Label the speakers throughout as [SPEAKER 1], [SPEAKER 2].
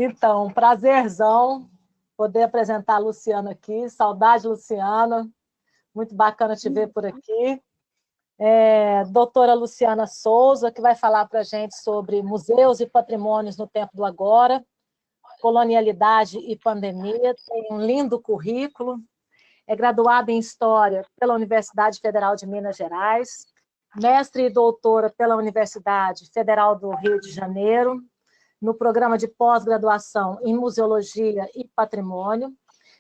[SPEAKER 1] Então, prazerzão poder apresentar a Luciana aqui. Saudade, Luciana. Muito bacana te ver por aqui. Doutora Luciana Souza, que vai falar para a gente sobre museus e patrimônios no tempo do agora, colonialidade e pandemia. Tem um lindo currículo. É graduada em História pela Universidade Federal de Minas Gerais, mestre e doutora pela Universidade Federal do Rio de Janeiro, no programa de pós-graduação em Museologia e Patrimônio.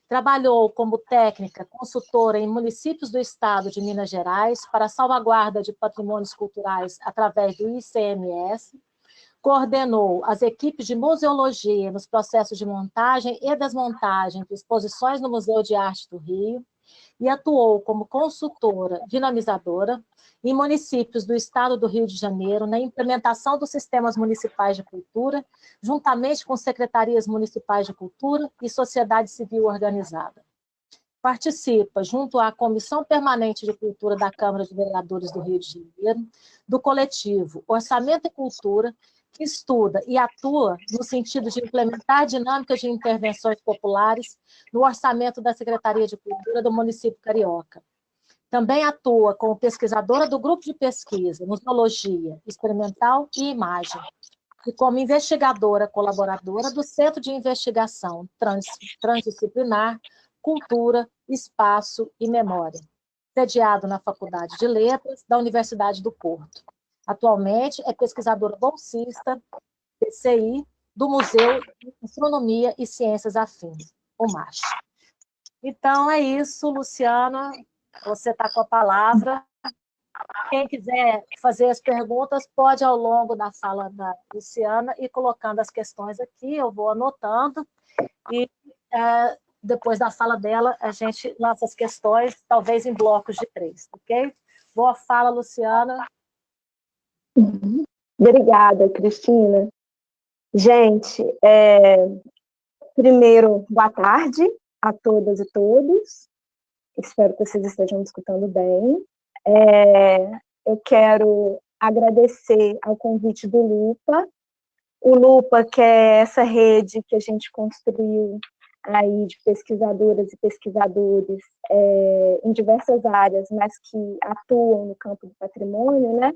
[SPEAKER 1] Trabalhou como técnica consultora em municípios do estado de Minas Gerais para a salvaguarda de patrimônios culturais através do ICMS. Coordenou as equipes de museologia nos processos de montagem e desmontagem de exposições no Museu de Arte do Rio e atuou como consultora dinamizadora em municípios do estado do Rio de Janeiro na implementação dos sistemas municipais de cultura, juntamente com secretarias municipais de cultura e sociedade civil organizada. Participa, junto à Comissão Permanente de Cultura da Câmara de Vereadores do Rio de Janeiro, do coletivo Orçamento e Cultura, que estuda e atua no sentido de implementar dinâmicas de intervenções populares no orçamento da Secretaria de Cultura do município carioca. Também atua como pesquisadora do grupo de pesquisa Museologia Experimental e Imagem, e como investigadora colaboradora do Centro de Investigação Transdisciplinar, Cultura, Espaço e Memória, sediado na Faculdade de Letras da Universidade do Porto. Atualmente é pesquisadora bolsista, PCI, do Museu de Astronomia e Ciências Afins, o MASH. Então, é isso, Luciana, você está com a palavra. Quem quiser fazer as perguntas, pode, ao longo da fala da Luciana, ir colocando as questões aqui, eu vou anotando, e depois da fala dela, a gente lança as questões, talvez em blocos de 3, ok? Boa fala, Luciana.
[SPEAKER 2] Obrigada, Cristina. Gente, primeiro, boa tarde a todas e todos. Espero que vocês estejam me escutando bem. Eu quero agradecer ao convite do Lupa. O Lupa, que é essa rede que a gente construiu aí de pesquisadoras e pesquisadores em diversas áreas, mas que atuam no campo do patrimônio, né?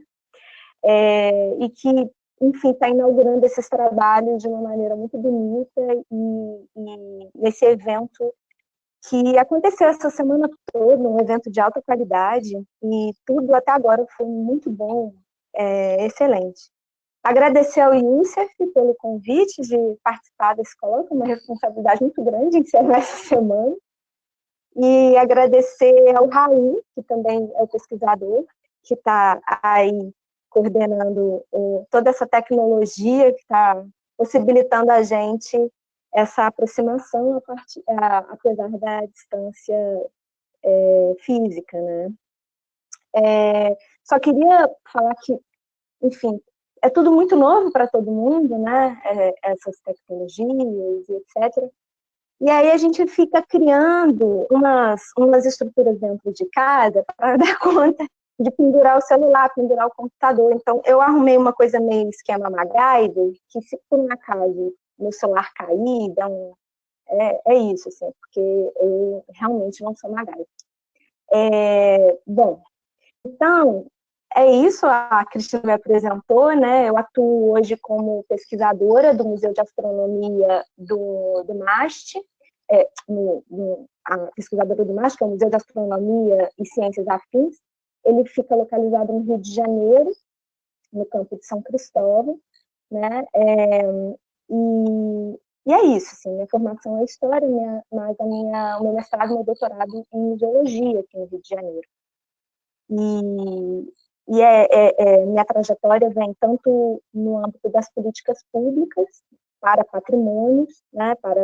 [SPEAKER 2] E que, enfim, está inaugurando esses trabalhos de uma maneira muito bonita, e esse evento que aconteceu essa semana toda, um evento de alta qualidade, e tudo até agora foi muito bom, excelente. Agradecer ao IUCEF pelo convite de participar desse colóquio, uma responsabilidade muito grande encerrar essa semana, e agradecer ao Raul, que também é o pesquisador, que está aí coordenando toda essa tecnologia que está possibilitando a gente essa aproximação apesar da distância física, né? Só queria falar que, enfim, é tudo muito novo para todo mundo, né? Essas tecnologias e etc. E aí a gente fica criando umas estruturas dentro de casa para dar conta de pendurar o celular, pendurar o computador. Então, eu arrumei uma coisa meio esquema MacGyver, que se por um acaso meu celular cair, é isso, assim, porque eu realmente não sou MacGyver. Bom, então, é isso, a Cristina me apresentou, né? Eu atuo hoje como pesquisadora do Museu de Astronomia do MAST, a pesquisadora do MAST, que é o Museu de Astronomia e Ciências Afins. Ele fica localizado no Rio de Janeiro, no campo de São Cristóvão, né? E é isso, assim, minha formação é história, mas o meu mestrado e meu doutorado em museologia aqui no Rio de Janeiro. Minha trajetória vem tanto no âmbito das políticas públicas para patrimônios, né, para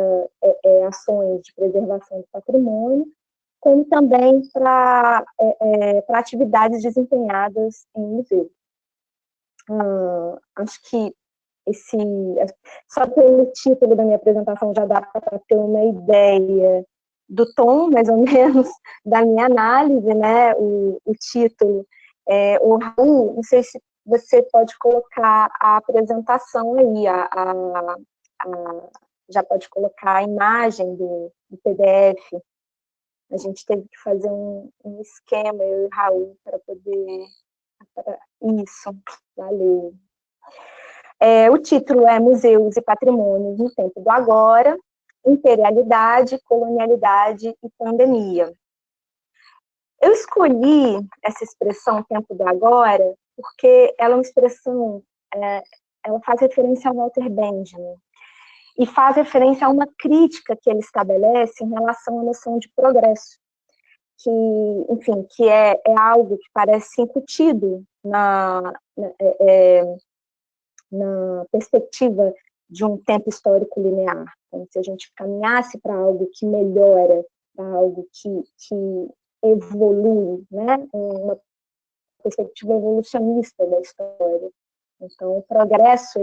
[SPEAKER 2] ações de preservação do patrimônio, como também para atividades desempenhadas em museu. Acho que só pelo título da minha apresentação já dá para ter uma ideia do tom, mais ou menos, da minha análise, né? O título. O Raul, não sei se você pode colocar a apresentação aí, já pode colocar a imagem do PDF. A gente teve que fazer um esquema, eu e o Raul, para poder... Isso, valeu. O título é Museus e Patrimônios no Tempo do Agora, Imperialidade, Colonialidade e Pandemia. Eu escolhi essa expressão Tempo do Agora porque ela é uma expressão, ela faz referência a Walter Benjamin, e faz referência a uma crítica que ele estabelece em relação à noção de progresso, que, enfim, que é algo que parece incutido na perspectiva de um tempo histórico linear, como se a gente caminhasse para algo que melhora, para algo que evolui, né? Uma perspectiva evolucionista da história. Então, o progresso,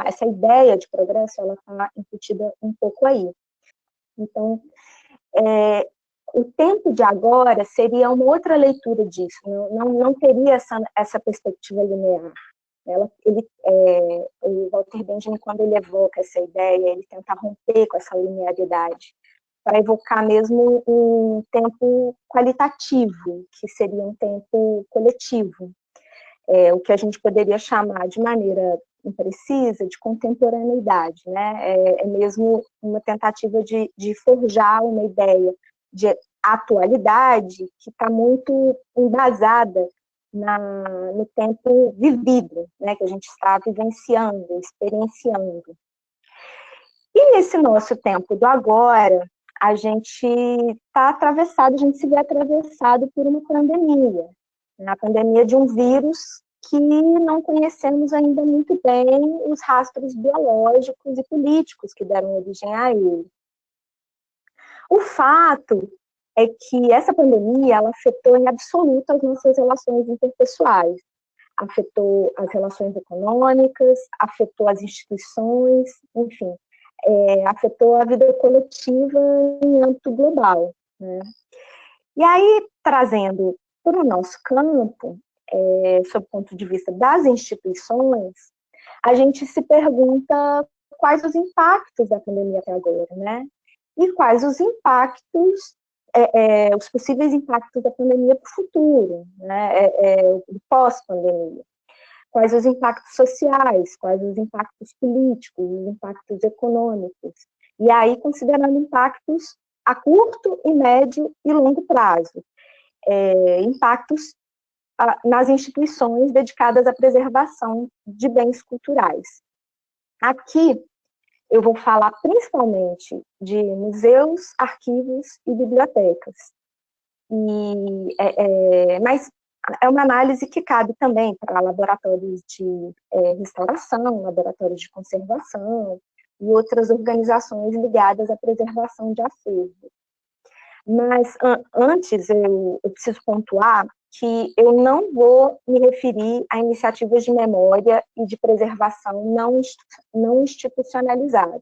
[SPEAKER 2] essa ideia de progresso, ela está incutida um pouco aí. Então, o tempo de agora seria uma outra leitura disso, não teria essa perspectiva linear. O Walter Benjamin, quando ele evoca essa ideia, ele tenta romper com essa linearidade, para evocar mesmo um tempo qualitativo, que seria um tempo coletivo, o que a gente poderia chamar de maneira imprecisa de contemporaneidade, né? É mesmo uma tentativa de forjar uma ideia de atualidade que está muito embasada no tempo vivido, né, que a gente está vivenciando, experienciando. E nesse nosso tempo do agora, a gente está atravessado, a gente se vê atravessado por uma pandemia, a pandemia de um vírus que não conhecemos ainda muito bem os rastros biológicos e políticos que deram origem a ele. O fato é que essa pandemia, ela afetou em absoluto as nossas relações interpessoais, afetou as relações econômicas, afetou as instituições, enfim, afetou a vida coletiva em âmbito global, né? E aí, trazendo para o nosso campo, sob o ponto de vista das instituições, a gente se pergunta quais os impactos da pandemia até agora, né? E quais os impactos, os possíveis impactos da pandemia para o futuro, né? Pós-pandemia. Quais os impactos sociais, quais os impactos políticos, os impactos econômicos. E aí, considerando impactos a curto, e médio e longo prazo. Impactos nas instituições dedicadas à preservação de bens culturais. Aqui, eu vou falar principalmente de museus, arquivos e bibliotecas. Mas é uma análise que cabe também para laboratórios de restauração, laboratórios de conservação e outras organizações ligadas à preservação de acervo. Mas antes eu preciso pontuar que eu não vou me referir a iniciativas de memória e de preservação não institucionalizadas,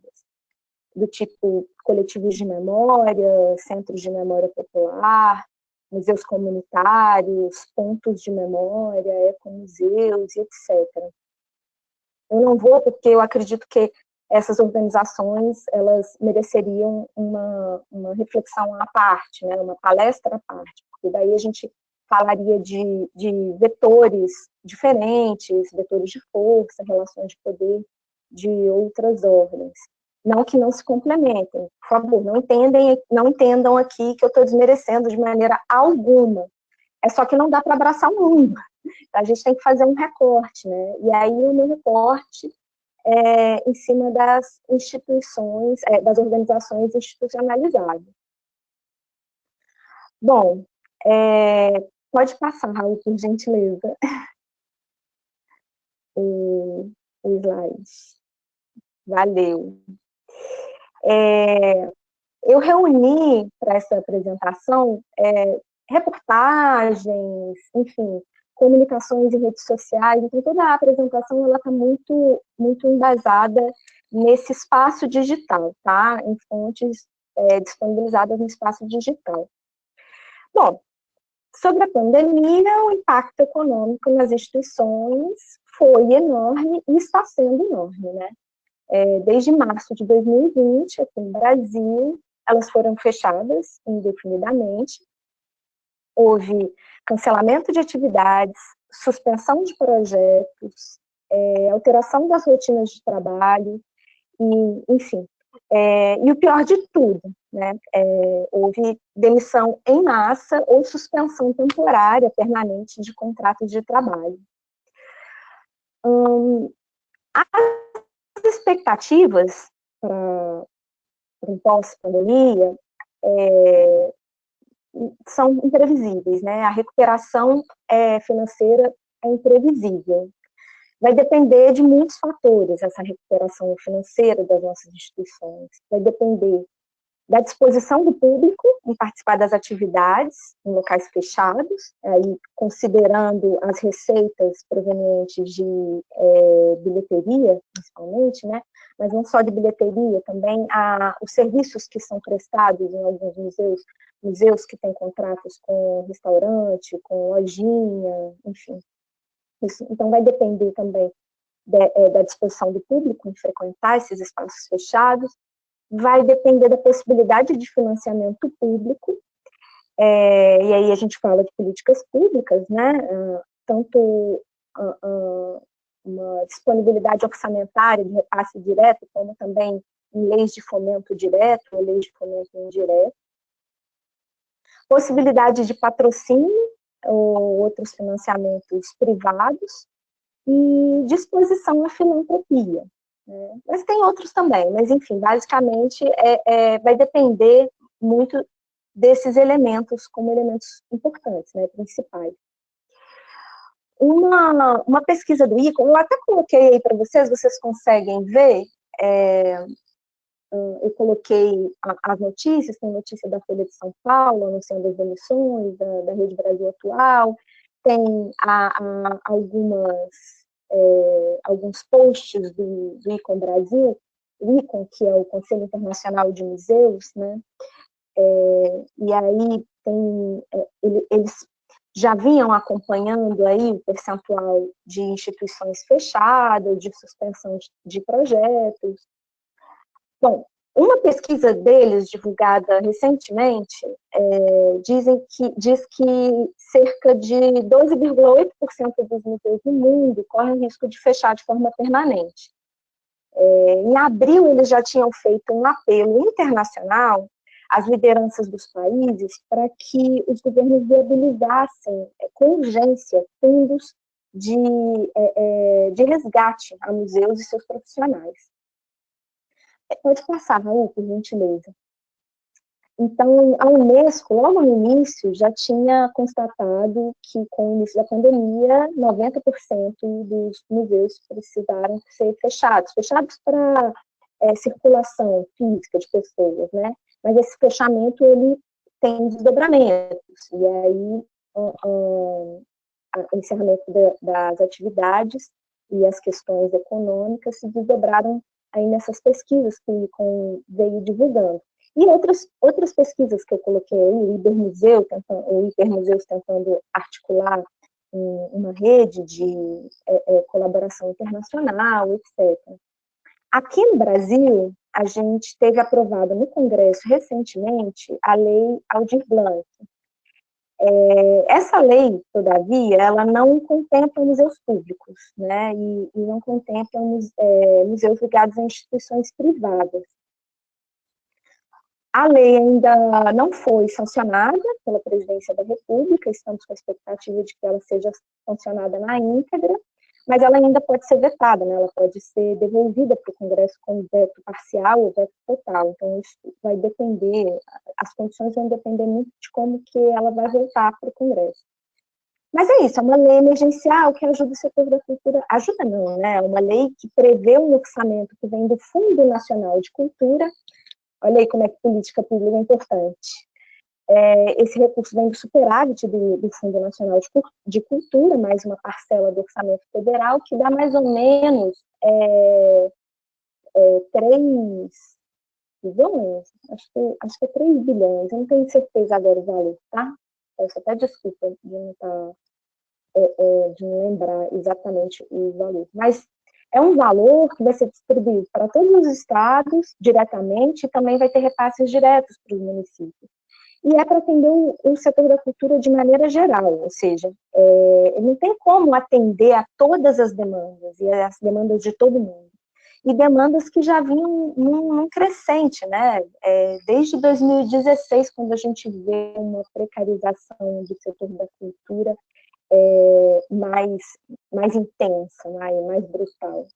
[SPEAKER 2] do tipo coletivos de memória, centros de memória popular, museus comunitários, pontos de memória, ecomuseus, etc. Eu não vou porque eu acredito que essas organizações, elas mereceriam uma reflexão à parte, né, uma palestra à parte, porque daí a gente falaria de vetores diferentes, vetores de força, relações de poder de outras ordens. Não que não se complementem, por favor, não entendam aqui que eu estou desmerecendo de maneira alguma. É só que não dá para abraçar o mundo. A gente tem que fazer um recorte, né? E aí o meu recorte em cima das instituições, das organizações institucionalizadas. Bom, pode passar, Raul, por gentileza, o slide. Valeu. Eu reuni para essa apresentação reportagens, enfim, comunicações em redes sociais, então toda a apresentação ela está muito, muito embasada nesse espaço digital, tá? Em fontes disponibilizadas no espaço digital. Bom, sobre a pandemia, o impacto econômico nas instituições foi enorme e está sendo enorme, né? desde março de 2020, aqui no Brasil, elas foram fechadas indefinidamente. Houve cancelamento de atividades, suspensão de projetos, alteração das rotinas de trabalho, e, enfim. E o pior de tudo, né, houve demissão em massa ou suspensão temporária permanente de contratos de trabalho. As expectativas para o pós-pandemia são imprevisíveis, né? A recuperação financeira é imprevisível. Vai depender de muitos fatores, essa recuperação financeira das nossas instituições. Vai depender da disposição do público em participar das atividades em locais fechados, aí considerando as receitas provenientes de bilheteria, principalmente, né? Mas não só de bilheteria, também os serviços que são prestados em alguns museus que têm contratos com restaurante, com lojinha, enfim. Isso, então, vai depender também da disposição do público em frequentar esses espaços fechados, vai depender da possibilidade de financiamento público, e aí a gente fala de políticas públicas, né? Tanto uma disponibilidade orçamentária de repasse direto, como também em leis de fomento direto ou leis de fomento indireto, possibilidade de patrocínio ou outros financiamentos privados, e disposição à filantropia. Mas tem outros também, mas enfim, basicamente vai depender muito desses elementos como elementos importantes, né, principais. Uma pesquisa do ICOM, eu até coloquei aí para vocês conseguem ver, eu coloquei as notícias, tem notícia da Folha de São Paulo, anunciando as demissões, da Rede Brasil Atual, tem alguns posts do ICOM Brasil, o ICOM, que é o Conselho Internacional de Museus, né? E aí eles já vinham acompanhando aí o percentual de instituições fechadas, de suspensão de projetos. Bom, uma pesquisa deles, divulgada recentemente, diz que cerca de 12,8% dos museus do mundo correm risco de fechar de forma permanente. Em abril, eles já tinham feito um apelo internacional às lideranças dos países para que os governos viabilizassem com urgência fundos de resgate a museus e seus profissionais. Pode passar, Raul, por gentileza. Então, a Unesco, logo no início, já tinha constatado que, com o início da pandemia, 90% dos museus precisaram ser fechados para circulação física de pessoas, né? Mas esse fechamento, ele tem desdobramentos, e aí o encerramento das atividades e as questões econômicas se desdobraram aí nessas pesquisas que o ICOM veio divulgando. E outras pesquisas que eu coloquei aí, o Ibermuseus tentando articular uma rede de colaboração internacional, etc. Aqui no Brasil, a gente teve aprovada no Congresso recentemente a Lei Aldir Blanc. Essa lei, todavia, ela não contempla museus públicos, né, e não contempla museus ligados a instituições privadas. A lei ainda não foi sancionada pela Presidência da República, estamos com a expectativa de que ela seja sancionada na íntegra, mas ela ainda pode ser vetada, né? Ela pode ser devolvida para o Congresso com veto parcial ou veto total. Então, isso vai depender, as condições vão depender muito de como que ela vai voltar para o Congresso. Mas é isso, é uma lei emergencial que ajuda o setor da cultura, ajuda não, né? É uma lei que prevê um orçamento que vem do Fundo Nacional de Cultura. Olha aí como é que política pública é importante. Esse recurso vem do superávit do Fundo Nacional de Cultura, mais uma parcela do orçamento federal, que dá mais ou menos 3 bilhões, acho que é 3 bilhões, eu não tenho certeza agora o valor, tá? Peço até desculpa de não lembrar exatamente o valor. Mas É um valor que vai ser distribuído para todos os estados diretamente e também vai ter repasses diretos para os municípios. E é para atender o setor da cultura de maneira geral, ou seja, não tem como atender a todas as demandas, e as demandas de todo mundo. E demandas que já vinham num crescente, né? Desde 2016, quando a gente vê uma precarização do setor da cultura mais intensa, mais brutal.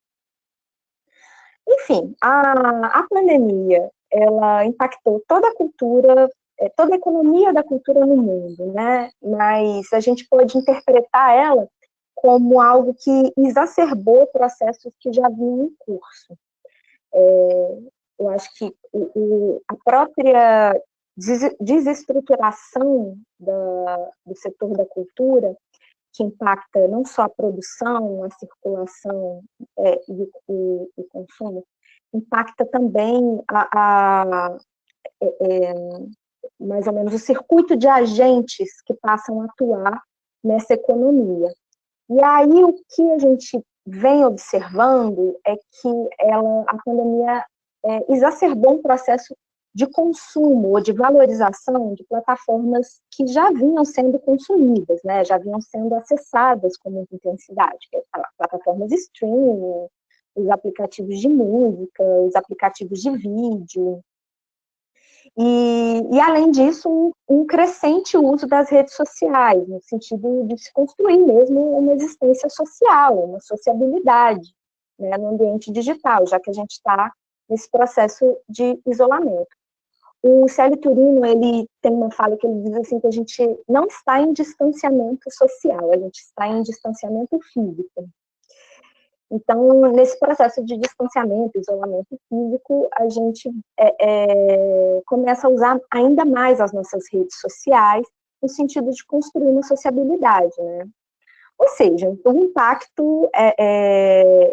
[SPEAKER 2] Enfim, a pandemia, ela impactou toda a cultura, toda a economia da cultura no mundo, né? Mas a gente pode interpretar ela como algo que exacerbou processos que já vinham em curso. Eu acho que a própria desestruturação do setor da cultura, que impacta não só a produção, a circulação e o consumo, impacta também mais ou menos o circuito de agentes que passam a atuar nessa economia. E aí o que a gente vem observando é que a pandemia exacerbou um processo de consumo ou de valorização de plataformas que já vinham sendo consumidas, né? Já vinham sendo acessadas com muita intensidade, que é plataformas de streaming, os aplicativos de música, os aplicativos de vídeo. E além disso, um crescente uso das redes sociais, no sentido de se construir mesmo uma existência social, uma sociabilidade, né, no ambiente digital, já que a gente está nesse processo de isolamento. O Célio Turino, ele tem uma fala que ele diz assim, que a gente não está em distanciamento social, a gente está em distanciamento físico. Então, nesse processo de distanciamento, isolamento físico, a gente começa a usar ainda mais as nossas redes sociais no sentido de construir uma sociabilidade, né? Ou seja, o impacto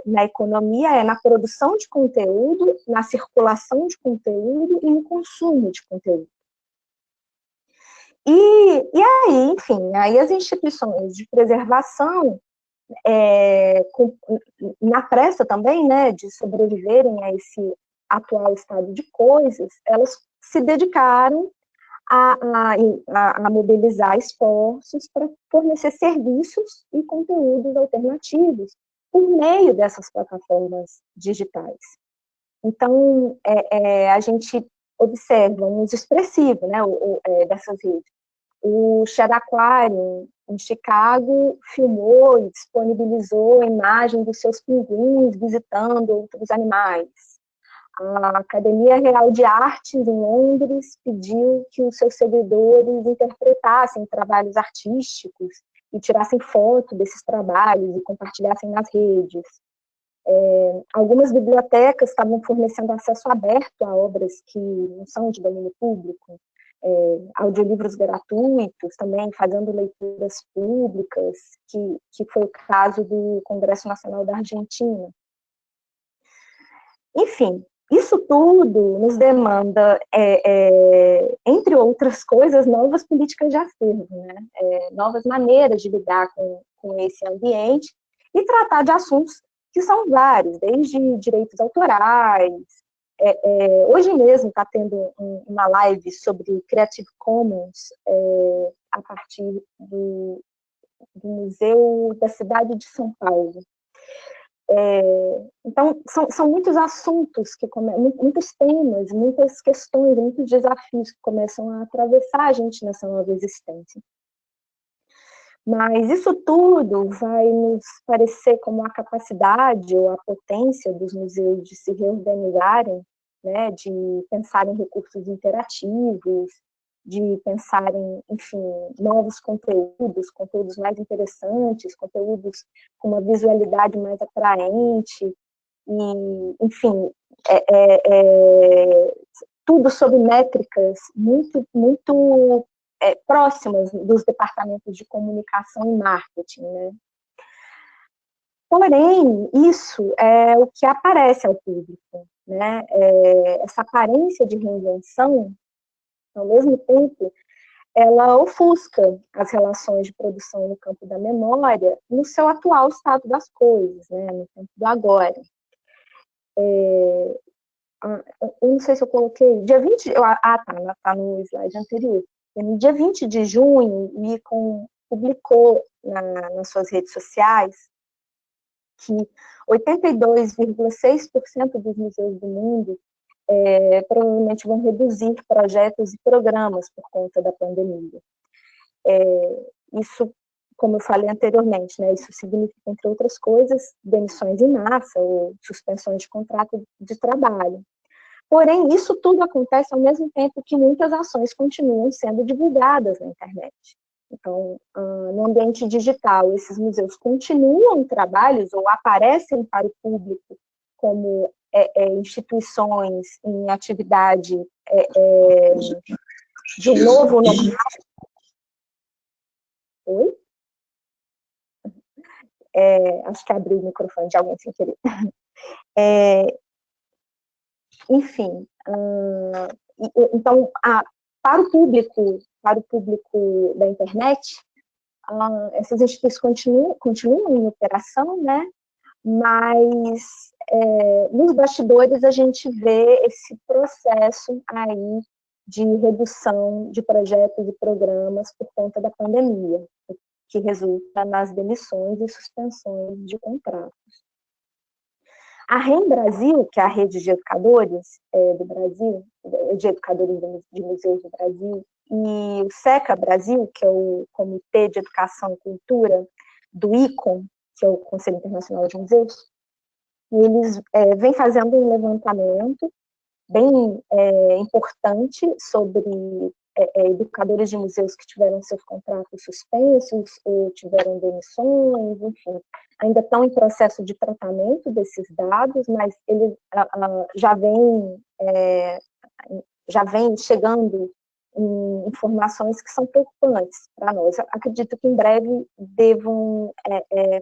[SPEAKER 2] na economia na produção de conteúdo, na circulação de conteúdo e no consumo de conteúdo. E aí, enfim, aí as instituições de preservação, na pressa também, né, de sobreviverem a esse atual estado de coisas, elas se dedicaram a mobilizar esforços para fornecer serviços e conteúdos alternativos por meio dessas plataformas digitais. Então, a gente observa um uso expressivo, né, dessas redes. O Shed Aquarium, em Chicago, filmou e disponibilizou a imagem dos seus pinguins visitando outros animais. A Academia Real de Artes, em Londres, pediu que os seus seguidores interpretassem trabalhos artísticos e tirassem foto desses trabalhos e compartilhassem nas redes. Algumas bibliotecas estavam fornecendo acesso aberto a obras que não são de domínio público, audiolivros gratuitos, também fazendo leituras públicas, que foi o caso do Congresso Nacional da Argentina. Enfim, isso tudo nos demanda, entre outras coisas, novas políticas de acervo, né? Novas maneiras de lidar com esse ambiente e tratar de assuntos que são vários, desde direitos autorais. Hoje mesmo está tendo uma live sobre Creative Commons a partir do Museu da Cidade de São Paulo. Então, são muitos assuntos, muitos temas, muitas questões, muitos desafios que começam a atravessar a gente nessa nova existência. Mas isso tudo vai nos parecer como a capacidade ou a potência dos museus de se reorganizarem, né, de pensar em recursos interativos, de pensar em, enfim, novos conteúdos mais interessantes, conteúdos com uma visualidade mais atraente, e, enfim, tudo sob métricas muito, muito próximas dos departamentos de comunicação e marketing, né? Porém, isso é o que aparece ao público, né? Essa aparência de reinvenção, ao mesmo tempo, ela ofusca as relações de produção no campo da memória no seu atual estado das coisas, né, no tempo do agora. Eu não sei se eu coloquei, dia 20, tá no slide anterior. No dia 20 de junho, o ICOM publicou nas suas redes sociais que 82,6% dos museus do mundo provavelmente vão reduzir projetos e programas por conta da pandemia. Isso, como eu falei anteriormente, né, isso significa, entre outras coisas, demissões em massa ou suspensões de contrato de trabalho. Porém, isso tudo acontece ao mesmo tempo que muitas ações continuam sendo divulgadas na internet. Então, no ambiente digital, esses museus continuam trabalhos ou aparecem para o público como instituições em atividade de um novo normal. Oi? Acho que abri o microfone de alguém sem querer. Enfim, então, para o público da internet, essas instituições continuam em operação, né? Mas nos bastidores a gente vê esse processo aí de redução de projetos e programas por conta da pandemia, que resulta nas demissões e suspensões de contratos. A REM Brasil, que é a rede de educadores do Brasil, de educadores de museus do Brasil, e o SECA Brasil, que é o Comitê de Educação e Cultura do ICOM, que é o Conselho Internacional de Museus, eles vêm fazendo um levantamento bem importante sobre educadores de museus que tiveram seus contratos suspensos ou tiveram demissões, enfim, ainda estão em processo de tratamento desses dados, mas eles já vem chegando em informações que são preocupantes para nós. Eu acredito que em breve devam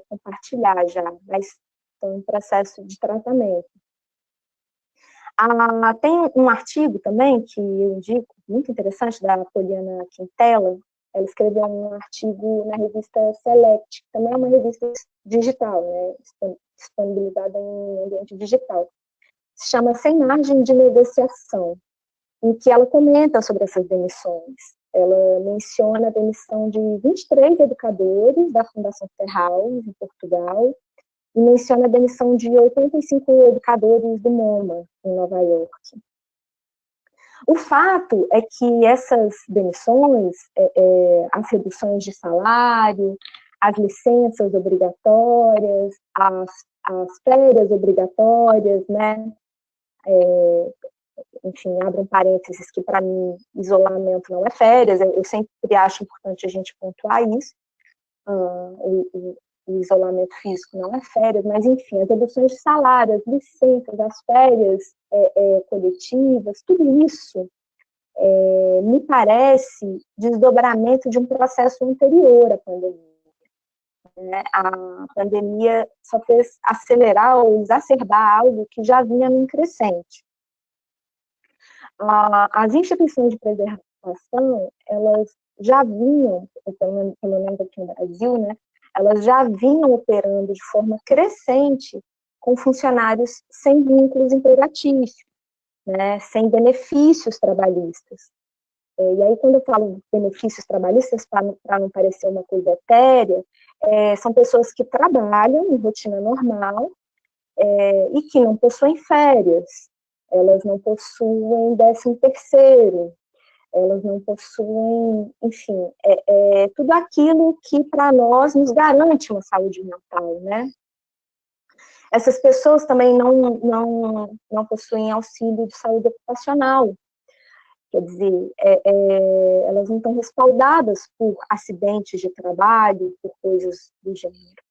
[SPEAKER 2] compartilhar já, mas estão em processo de tratamento. Tem um artigo também que eu indico, muito interessante, da Poliana Quintela. Ela escreveu um artigo na revista Select, que também é uma revista digital, né, disponibilizada em ambiente digital. Se chama Sem Margem de Negociação, em que ela comenta sobre essas demissões. Ela menciona a demissão de 23 educadores da Fundação Ferraz, em Portugal, e menciona a demissão de 85 educadores do MoMA, em Nova York. O fato é que essas demissões, as reduções de salário, as licenças obrigatórias, as férias obrigatórias, né? Enfim, abro um parênteses que, para mim, isolamento não é férias, eu sempre acho importante a gente pontuar isso. O isolamento físico não é férias, mas, enfim, as reduções de salário, as licenças, as férias coletivas, tudo isso me parece desdobramento de um processo anterior à pandemia. Né? A pandemia só fez acelerar ou exacerbar algo que já vinha num crescente. As instituições de preservação, elas já vinham, pelo menos aqui no Brasil, né, elas já vinham operando de forma crescente com funcionários sem vínculos empregatícios, né, sem benefícios trabalhistas. E aí, quando eu falo benefícios trabalhistas, para não parecer uma coisa etérea, são pessoas que trabalham em rotina normal e que não possuem férias, elas não possuem 13º, elas não possuem, enfim, tudo aquilo que para nós nos garante uma saúde mental, né? Essas pessoas também não possuem auxílio de saúde ocupacional, quer dizer, elas não estão respaldadas por acidentes de trabalho, por coisas do gênero.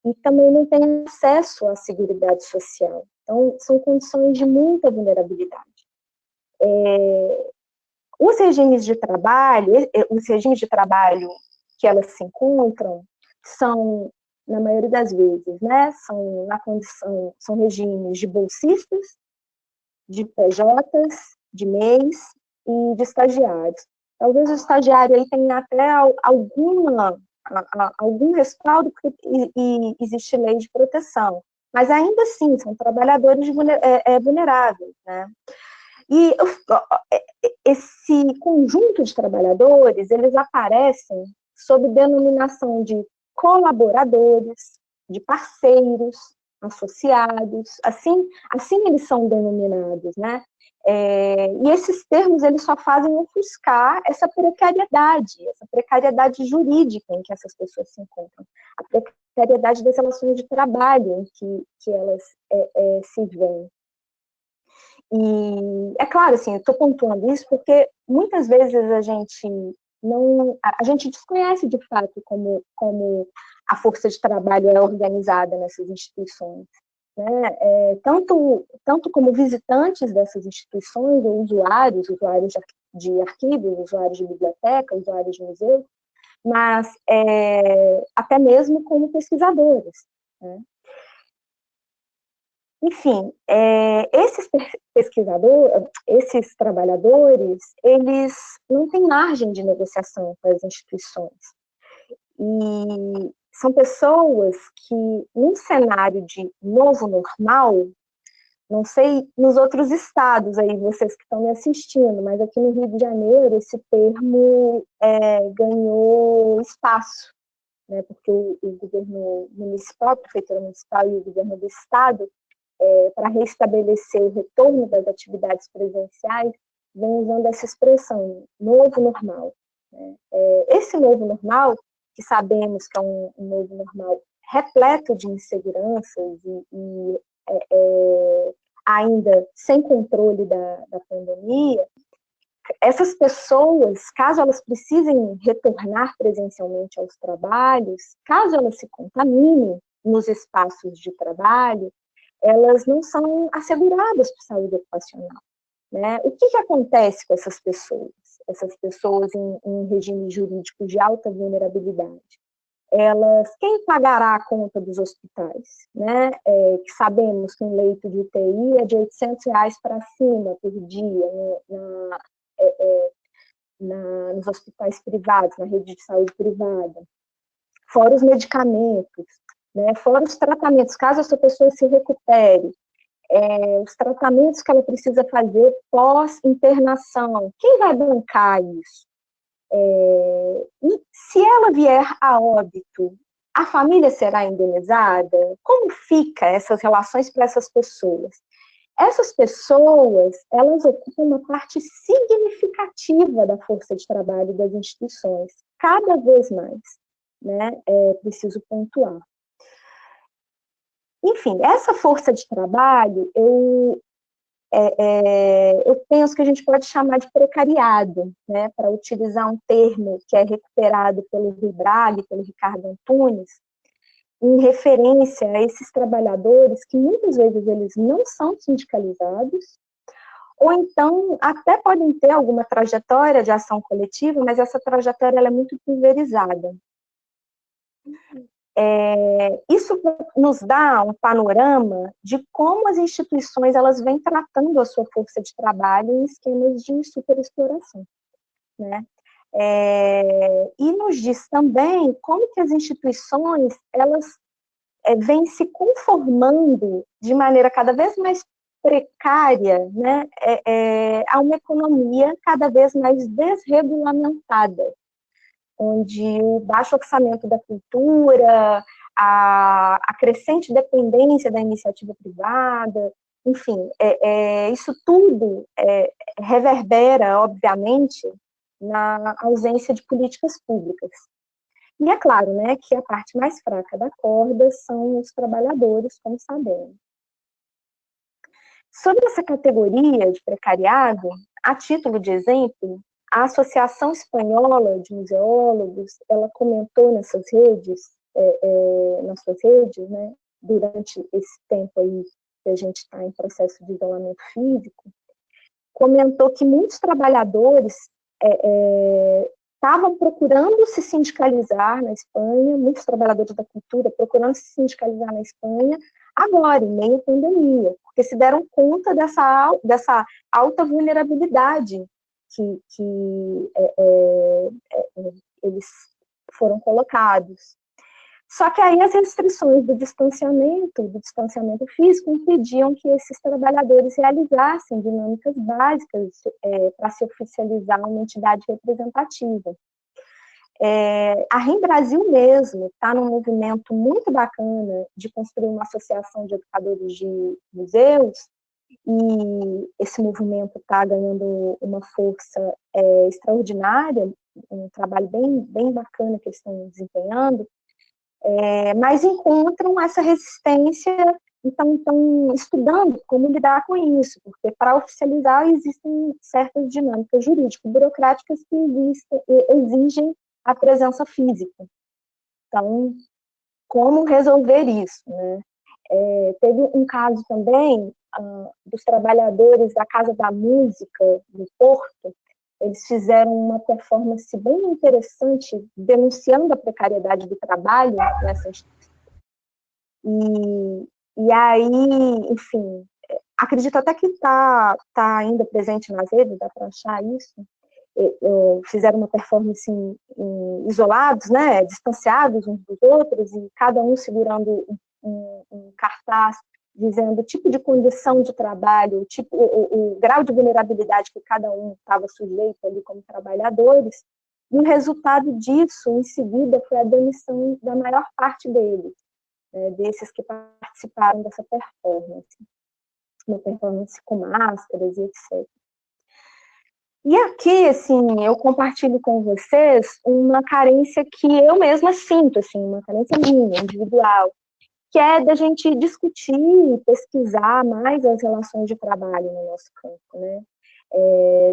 [SPEAKER 2] E também não têm acesso à seguridade social. Então, são condições de muita vulnerabilidade. Os regimes de trabalho que elas se encontram são, na maioria das vezes, né, são regimes de bolsistas, de PJs, de MEIs e de estagiários. Talvez o estagiário aí tenha até algum respaldo, porque existe lei de proteção. Mas ainda assim, são trabalhadores vulneráveis, né? E esse conjunto de trabalhadores, eles aparecem sob denominação de colaboradores, de parceiros, associados, assim eles são denominados, né? E esses termos, eles só fazem ofuscar essa precariedade jurídica em que essas pessoas se encontram, a precariedade das relações de trabalho em que elas se veem. E é claro, assim, eu estou pontuando isso porque muitas vezes a gente desconhece de fato como a força de trabalho é organizada nessas instituições, né? Tanto como visitantes dessas instituições, ou usuários de arquivos, usuários de biblioteca, usuários de museu, mas até mesmo como pesquisadores, né? Enfim, esses trabalhadores, eles não têm margem de negociação com as instituições. E são pessoas que, num cenário de novo normal, não sei nos outros estados aí, vocês que estão me assistindo, mas aqui no Rio de Janeiro esse termo ganhou espaço, né, porque o governo municipal, a prefeitura municipal e o governo do estado, para restabelecer o retorno das atividades presenciais, vem usando essa expressão, novo normal. Né? Esse novo normal, que sabemos que é um novo normal repleto de inseguranças e ainda sem controle da pandemia, essas pessoas, caso elas precisem retornar presencialmente aos trabalhos, caso elas se contaminem nos espaços de trabalho, elas não são asseguradas por saúde ocupacional. Né? O que acontece com essas pessoas? Essas pessoas em regime jurídico de alta vulnerabilidade? Quem pagará a conta dos hospitais? Né? Que sabemos que um leito de UTI é de R$800 para cima por dia nos hospitais privados, na rede de saúde privada. Fora os medicamentos, né? Fora os tratamentos, caso essa pessoa se recupere, os tratamentos que ela precisa fazer pós-internação, quem vai bancar isso? E se ela vier a óbito, a família será indenizada? Como fica essas relações para essas pessoas? Essas pessoas, elas ocupam uma parte significativa da força de trabalho das instituições, cada vez mais, né? Preciso pontuar. Enfim, essa força de trabalho, eu penso que a gente pode chamar de precariado, né, para utilizar um termo que é recuperado pelo Rui Braga e pelo Ricardo Antunes, em referência a esses trabalhadores que muitas vezes eles não são sindicalizados, ou então até podem ter alguma trajetória de ação coletiva, mas essa trajetória ela é muito pulverizada. Isso nos dá um panorama de como as instituições elas vêm tratando a sua força de trabalho em esquemas de superexploração, né? E nos diz também como que as instituições elas vêm se conformando de maneira cada vez mais precária, né, a uma economia cada vez mais desregulamentada, onde o baixo orçamento da cultura, a crescente dependência da iniciativa privada, enfim, isso tudo reverbera, obviamente, na ausência de políticas públicas. E é claro, né, que a parte mais fraca da corda são os trabalhadores, como sabemos. Sobre essa categoria de precariado, a título de exemplo, a Associação Espanhola de Museólogos, ela comentou nas suas redes, né, durante esse tempo aí que a gente está em processo de isolamento físico, comentou que muitos trabalhadores estavam procurando se sindicalizar na Espanha, muitos trabalhadores da cultura procurando se sindicalizar na Espanha, agora, em meio à pandemia, porque se deram conta dessa alta vulnerabilidade eles foram colocados. Só que aí as restrições do distanciamento físico, impediam que esses trabalhadores realizassem dinâmicas básicas para se oficializar uma entidade representativa. A RIM Brasil mesmo está num movimento muito bacana de construir uma associação de educadores de museus, e esse movimento está ganhando uma força extraordinária, um trabalho bem bacana que eles estão desempenhando, mas encontram essa resistência, então estão estudando como lidar com isso, porque para oficializar existem certas dinâmicas jurídico-burocráticas que exigem a presença física. Então, como resolver isso, né? Teve um caso também dos trabalhadores da Casa da Música do Porto. Eles fizeram uma performance bem interessante, denunciando a precariedade do trabalho nessa instituição. E aí, enfim, acredito até que está ainda presente nas redes, dá para achar isso. Fizeram uma performance isolados, né, distanciados uns dos outros, e cada um segurando um cartaz dizendo o tipo de condição de trabalho, o grau de vulnerabilidade que cada um estava sujeito ali como trabalhadores, e o resultado disso, em seguida, foi a demissão da maior parte deles, né, desses que participaram dessa performance, uma performance com máscaras e etc. E aqui, assim, eu compartilho com vocês uma carência que eu mesma sinto, assim, uma carência minha, individual, que é da gente discutir e pesquisar mais as relações de trabalho no nosso campo, né?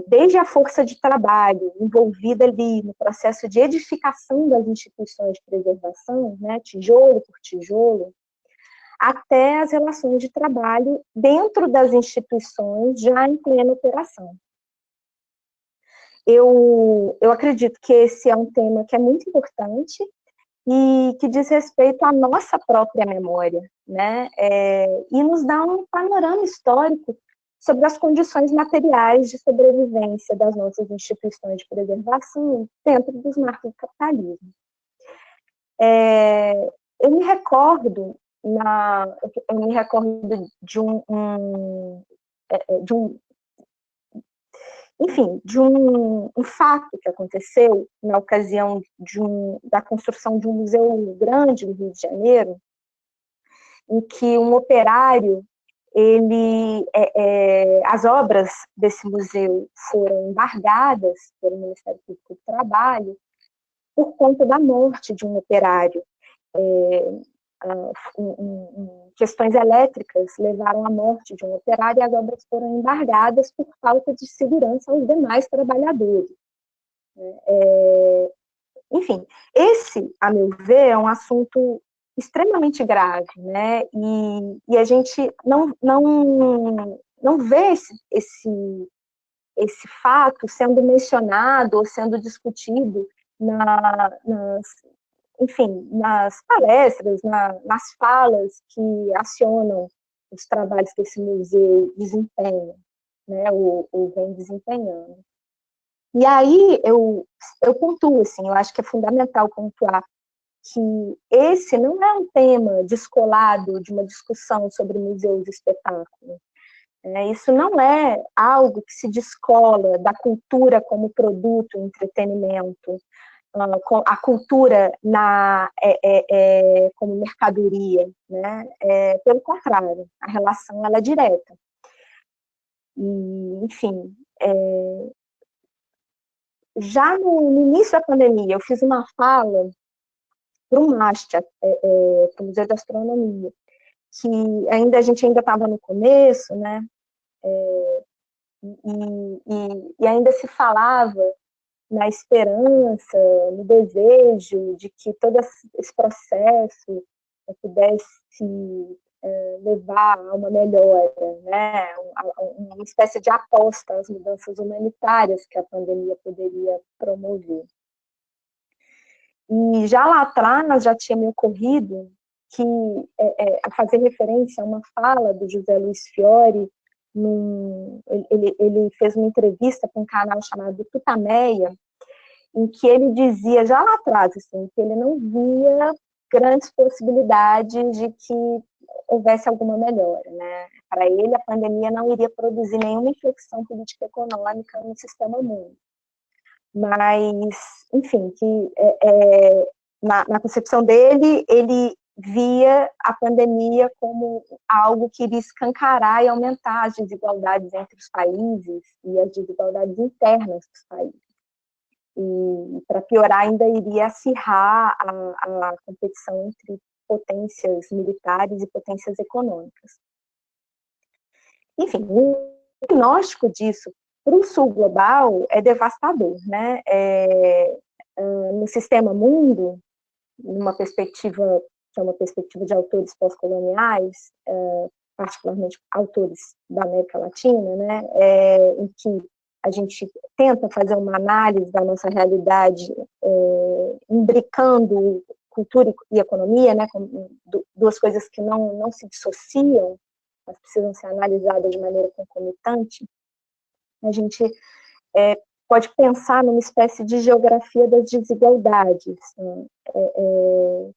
[SPEAKER 2] Desde a força de trabalho envolvida ali no processo de edificação das instituições de preservação, né, tijolo por tijolo, até as relações de trabalho dentro das instituições já em plena operação. Eu acredito que esse é um tema que é muito importante e que diz respeito à nossa própria memória, né? E nos dá um panorama histórico sobre as condições materiais de sobrevivência das nossas instituições de preservação dentro dos marcos do capitalismo. Eu me recordo de um fato que aconteceu na ocasião da construção de um museu grande no Rio de Janeiro, em que um operário, as obras desse museu foram embargadas pelo Ministério Público do Trabalho por conta da morte de um operário. Questões elétricas levaram à morte de um operário e as obras foram embargadas por falta de segurança aos demais trabalhadores. Enfim, esse, a meu ver, é um assunto extremamente grave, né? E a gente não vê esse fato sendo mencionado ou sendo discutido nas palestras, nas falas que acionam os trabalhos que esse museu desempenha, né, ou vem desempenhando. E aí eu pontuo, assim, eu acho que é fundamental pontuar que esse não é um tema descolado de uma discussão sobre museus e espetáculos. Isso não é algo que se descola da cultura como produto, entretenimento, a cultura como mercadoria, né? Pelo contrário, a relação ela é direta. E, enfim, já no início da pandemia, eu fiz uma fala para o MAST, para o Museu da Astronomia, que a gente ainda estava no começo, né? E ainda se falava na esperança, no desejo de que todo esse processo pudesse levar a uma melhora, né? Uma espécie de aposta às mudanças humanitárias que a pandemia poderia promover. E já lá atrás já tinha me ocorrido que, a fazer referência a uma fala do José Luiz Fiore, ele fez uma entrevista para um canal chamado Tutameia, em que ele dizia, já lá atrás, assim, que ele não via grandes possibilidades de que houvesse alguma melhora, né? Para ele, a pandemia não iria produzir nenhuma inflexão política-econômica no sistema mundo. Mas, enfim, que na concepção dele, ele via a pandemia como algo que iria escancarar e aumentar as desigualdades entre os países e as desigualdades internas dos países. E, para piorar, ainda iria acirrar a competição entre potências militares e potências econômicas. Enfim, o diagnóstico disso para o sul global é devastador, né? No sistema mundo, numa perspectiva, que é uma perspectiva de autores pós-coloniais, particularmente autores da América Latina, né? Em que a gente tenta fazer uma análise da nossa realidade, imbricando cultura e economia, né, com duas coisas que não se dissociam, mas precisam ser analisadas de maneira concomitante. A gente pode pensar numa espécie de geografia das desigualdades, né?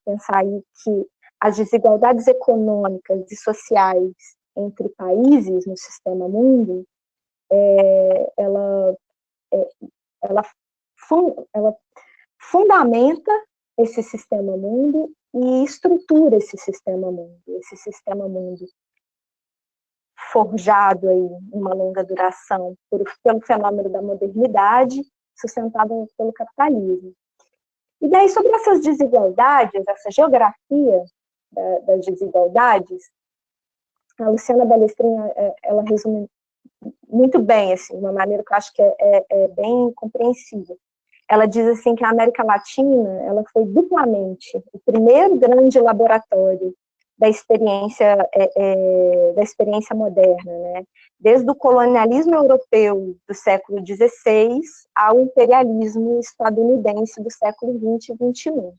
[SPEAKER 2] Pensar aí que as desigualdades econômicas e sociais entre países no sistema mundo, ela fundamenta esse sistema mundo e estrutura esse sistema mundo forjado aí em uma longa duração pelo fenômeno da modernidade, sustentado pelo capitalismo. E daí, sobre essas desigualdades, essa geografia das desigualdades, a Luciana Balestrin, ela resume muito bem, assim, de uma maneira que eu acho que é bem compreensível. Ela diz assim que a América Latina, ela foi duplamente o primeiro grande laboratório da experiência moderna, né? Desde o colonialismo europeu do século XVI ao imperialismo estadunidense do século XX e XXI.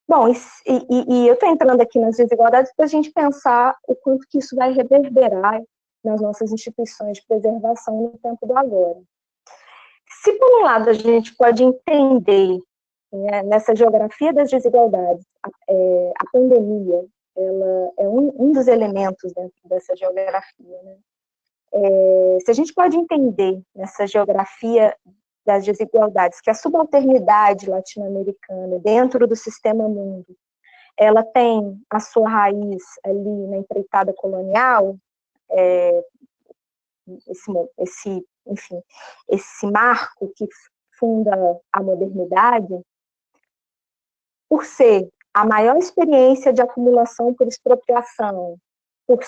[SPEAKER 2] Bom, e eu estou entrando aqui nas desigualdades para a gente pensar o quanto que isso vai reverberar nas nossas instituições de preservação no tempo do agora. Se, por um lado, a gente pode entender, né, nessa geografia das desigualdades, a pandemia, ela é um dos elementos dentro dessa geografia, né? Se a gente pode entender nessa geografia das desigualdades que a subalternidade latino-americana dentro do sistema mundo, ela tem a sua raiz ali na empreitada colonial, esse marco que funda a modernidade, por ser a maior experiência de acumulação por expropriação, por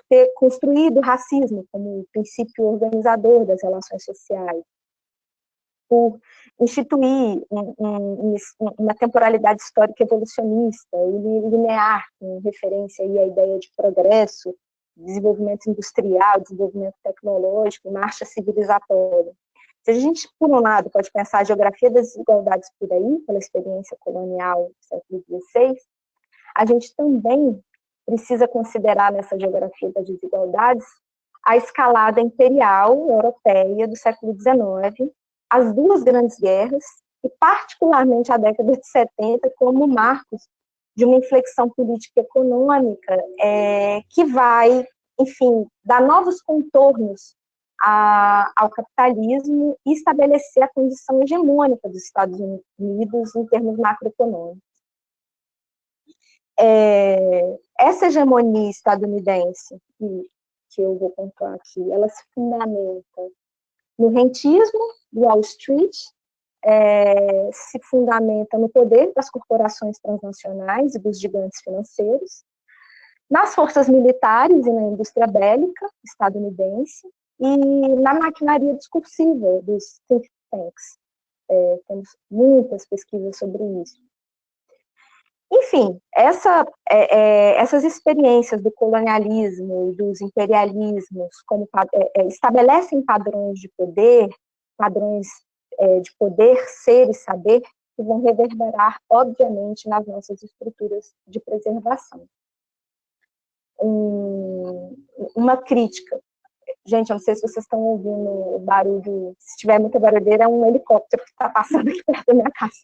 [SPEAKER 2] ter construído o racismo como princípio organizador das relações sociais, por instituir uma temporalidade histórica evolucionista e linear, com referência aí à ideia de progresso, desenvolvimento industrial, desenvolvimento tecnológico, marcha civilizatória. Se a gente, por um lado, pode pensar a geografia das desigualdades por aí, pela experiência colonial do século XVI, a gente também precisa considerar nessa geografia das desigualdades a escalada imperial europeia do século XIX, as duas grandes guerras, e particularmente a década de 70 como marcos de uma inflexão política e econômica que vai, enfim, dar novos contornos ao capitalismo e estabelecer a condição hegemônica dos Estados Unidos em termos macroeconômicos. Essa hegemonia estadunidense, que eu vou contar aqui, ela se fundamenta no rentismo do Wall Street, se fundamenta no poder das corporações transnacionais e dos gigantes financeiros, nas forças militares e na indústria bélica estadunidense e na maquinaria discursiva dos think tanks. Temos muitas pesquisas sobre isso. Enfim, essas experiências do colonialismo e dos imperialismos estabelecem padrões de poder, ser e saber, que vão reverberar, obviamente, nas nossas estruturas de preservação. uma crítica. Gente, eu não sei se vocês estão ouvindo o barulho, se tiver muita barulheira, é um helicóptero que está passando aqui perto da minha casa.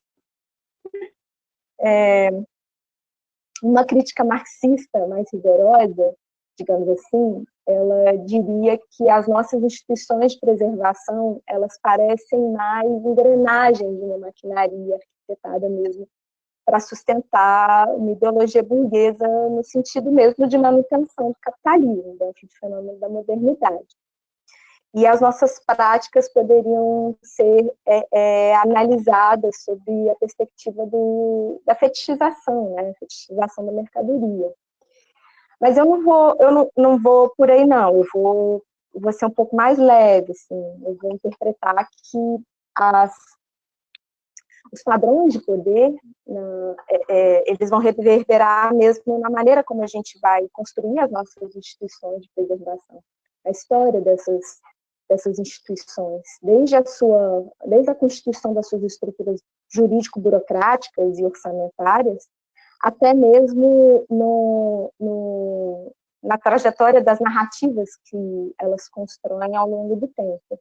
[SPEAKER 2] Uma crítica marxista mais rigorosa, digamos assim, ela diria que as nossas instituições de preservação, elas parecem mais engrenagens de uma maquinaria arquitetada mesmo para sustentar uma ideologia burguesa no sentido mesmo de manutenção do capitalismo, dentro de fenômenos da modernidade. E as nossas práticas poderiam ser analisadas sob a perspectiva da fetichização, né? Fetichização da mercadoria. Mas eu não vou por aí, não. Eu vou ser um pouco mais leve, assim. Eu vou interpretar que os padrões de poder, eles vão reverberar mesmo na maneira como a gente vai construir as nossas instituições de preservação, a história dessas instituições, desde a constituição das suas estruturas jurídico-burocráticas e orçamentárias, até mesmo na trajetória das narrativas que elas constroem ao longo do tempo.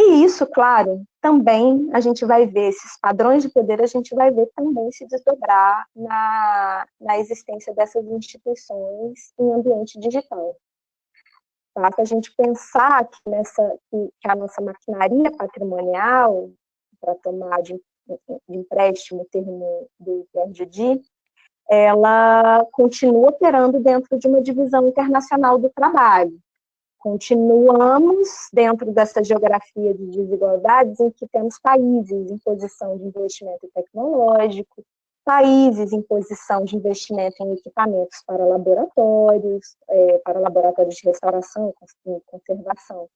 [SPEAKER 2] E isso, claro, também a gente vai ver, esses padrões de poder, a gente vai ver também se desdobrar na existência dessas instituições em ambiente digital. Basta a gente pensar que a nossa maquinaria patrimonial, para tomar de empréstimo o termo do Pierre Didy, ela continua operando dentro de uma divisão internacional do trabalho. Continuamos dentro dessa geografia de desigualdades em que temos países em posição de investimento tecnológico, países em posição de investimento em equipamentos para laboratórios de restauração e conservação,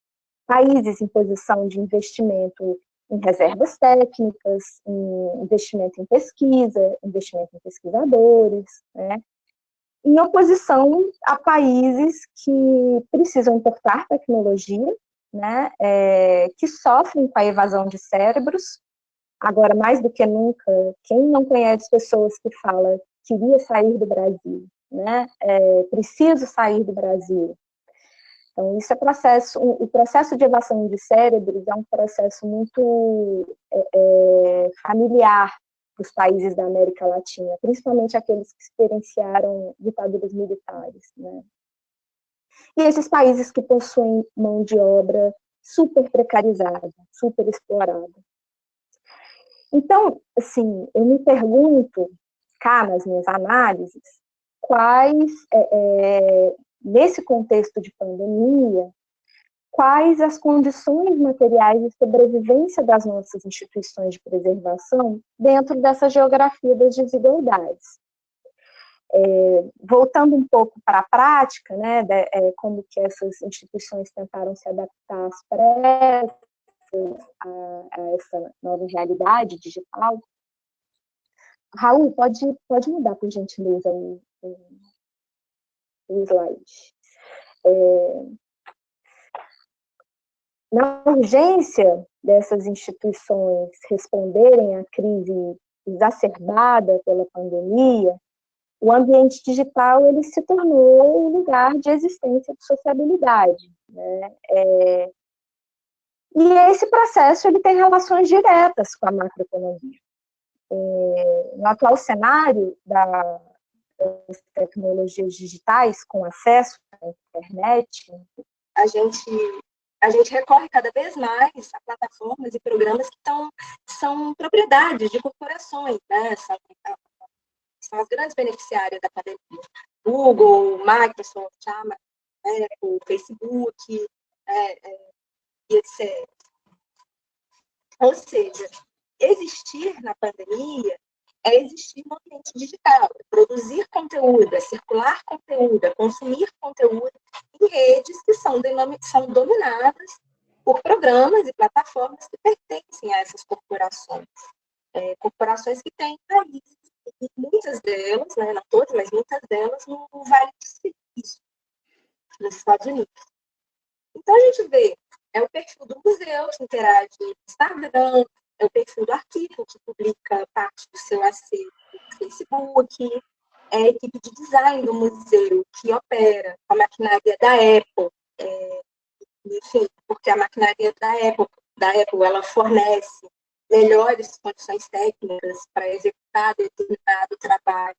[SPEAKER 2] países em posição de investimento em reservas técnicas, em investimento em pesquisa, investimento em pesquisadores, né? Em oposição a países que precisam importar tecnologia, né? Que sofrem com a evasão de cérebros. Agora, mais do que nunca, quem não conhece pessoas que falam queria sair do Brasil, né? Preciso sair do Brasil. Então, isso o processo de evasão de cérebros é um processo muito familiar para os países da América Latina, principalmente aqueles que experienciaram ditaduras militares, né? E esses países que possuem mão de obra super precarizada, super explorada. Então, assim, eu me pergunto, cá nas minhas análises, nesse contexto de pandemia, quais as condições materiais de sobrevivência das nossas instituições de preservação dentro dessa geografia das desigualdades. Voltando um pouco para a prática, né, como que essas instituições tentaram se adaptar às pressas, a essa nova realidade digital. Raul, pode mudar, por gentileza, o slide. Na urgência dessas instituições responderem à crise exacerbada pela pandemia, o ambiente digital ele se tornou um lugar de existência de sociabilidade, né? E esse processo ele tem relações diretas com a macroeconomia. No atual cenário das tecnologias digitais, com acesso à internet, a gente recorre cada vez mais a plataformas e programas que são propriedades de corporações, né? São as grandes beneficiárias da pandemia. Google, Microsoft, Apple, Facebook, e etc. Ou seja, existir na pandemia é existir no ambiente digital, é produzir conteúdo, é circular conteúdo, é consumir conteúdo em redes que são dominadas por programas e plataformas que pertencem a essas corporações. Corporações que têm raízes, e muitas delas, né, não todas, mas muitas delas, no Vale do Silício, nos Estados Unidos. Então, a gente vê, é o perfil do museu que interage no Instagram, é o perfil do arquivo que publica parte do seu acervo no Facebook,
[SPEAKER 3] é a equipe de design do museu que opera a maquinaria da Apple, enfim, porque a maquinaria da Apple ela fornece melhores condições técnicas para executar determinado trabalho.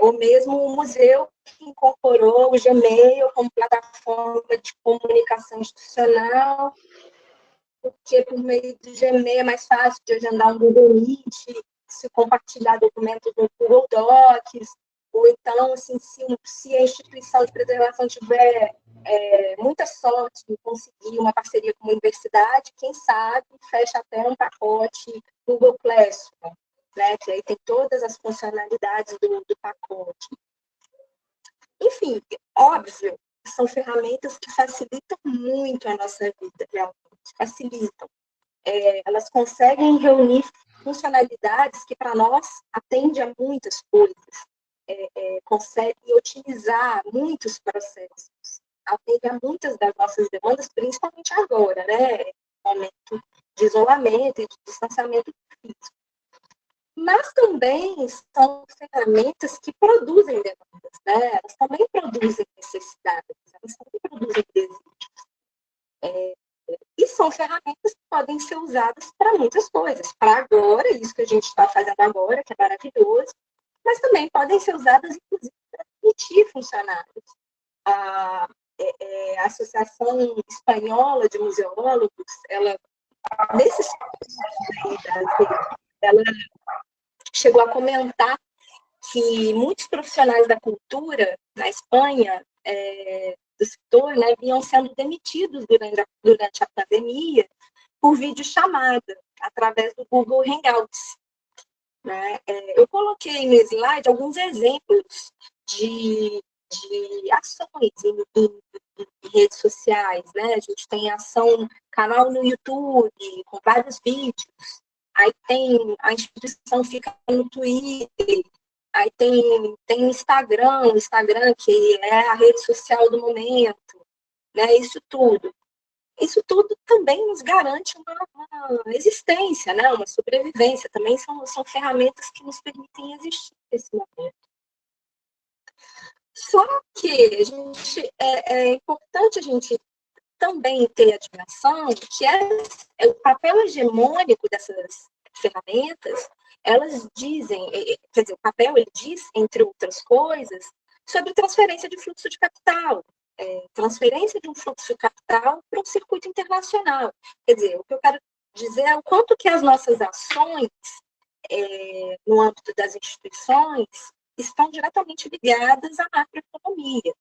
[SPEAKER 3] Ou mesmo o museu que incorporou o Gmail como plataforma de comunicação institucional, porque por meio do Gmail é mais fácil de agendar um Google Meet, se compartilhar documentos no Google Docs, ou então, assim, se a instituição de preservação tiver muita sorte em conseguir uma parceria com uma universidade, quem sabe fecha até um pacote Google Classroom, né, que aí tem todas as funcionalidades do pacote. Enfim, óbvio, são ferramentas que facilitam muito a nossa vida, realmente, facilitam. Elas conseguem reunir funcionalidades que, para nós, atendem a muitas coisas, conseguem otimizar muitos processos, atendem a muitas das nossas demandas, principalmente agora, né? Momento de isolamento e de distanciamento físico. Mas também são ferramentas que produzem demandas, né? Elas também produzem necessidades, elas também produzem desejos. E são ferramentas que podem ser usadas para muitas coisas. Para agora, isso que a gente está fazendo agora, que é maravilhoso, mas também podem ser usadas, inclusive, para demitir funcionários. A Associação Espanhola de Museólogos, nesses ela chegou a comentar que muitos profissionais da cultura na Espanha, do setor, né, vinham sendo demitidos durante a pandemia por videochamada, através do Google Hangouts. Né? Eu coloquei no slide alguns exemplos de ações em redes sociais. Né? A gente tem canal no YouTube, com vários vídeos. Aí a instituição fica no Twitter. Aí tem Instagram, que é a rede social do momento, né? Isso tudo também nos garante uma existência, né? Uma sobrevivência. Também são ferramentas que nos permitem existir nesse momento. Só que é importante a gente também ter a dimensão que o papel hegemônico dessas ferramentas, elas dizem, quer dizer, o papel, ele diz, entre outras coisas, sobre transferência de fluxo de capital, transferência de um fluxo de capital para um circuito internacional. Quer dizer, o que eu quero dizer é o quanto que as nossas ações no âmbito das instituições estão diretamente ligadas à macroeconomia.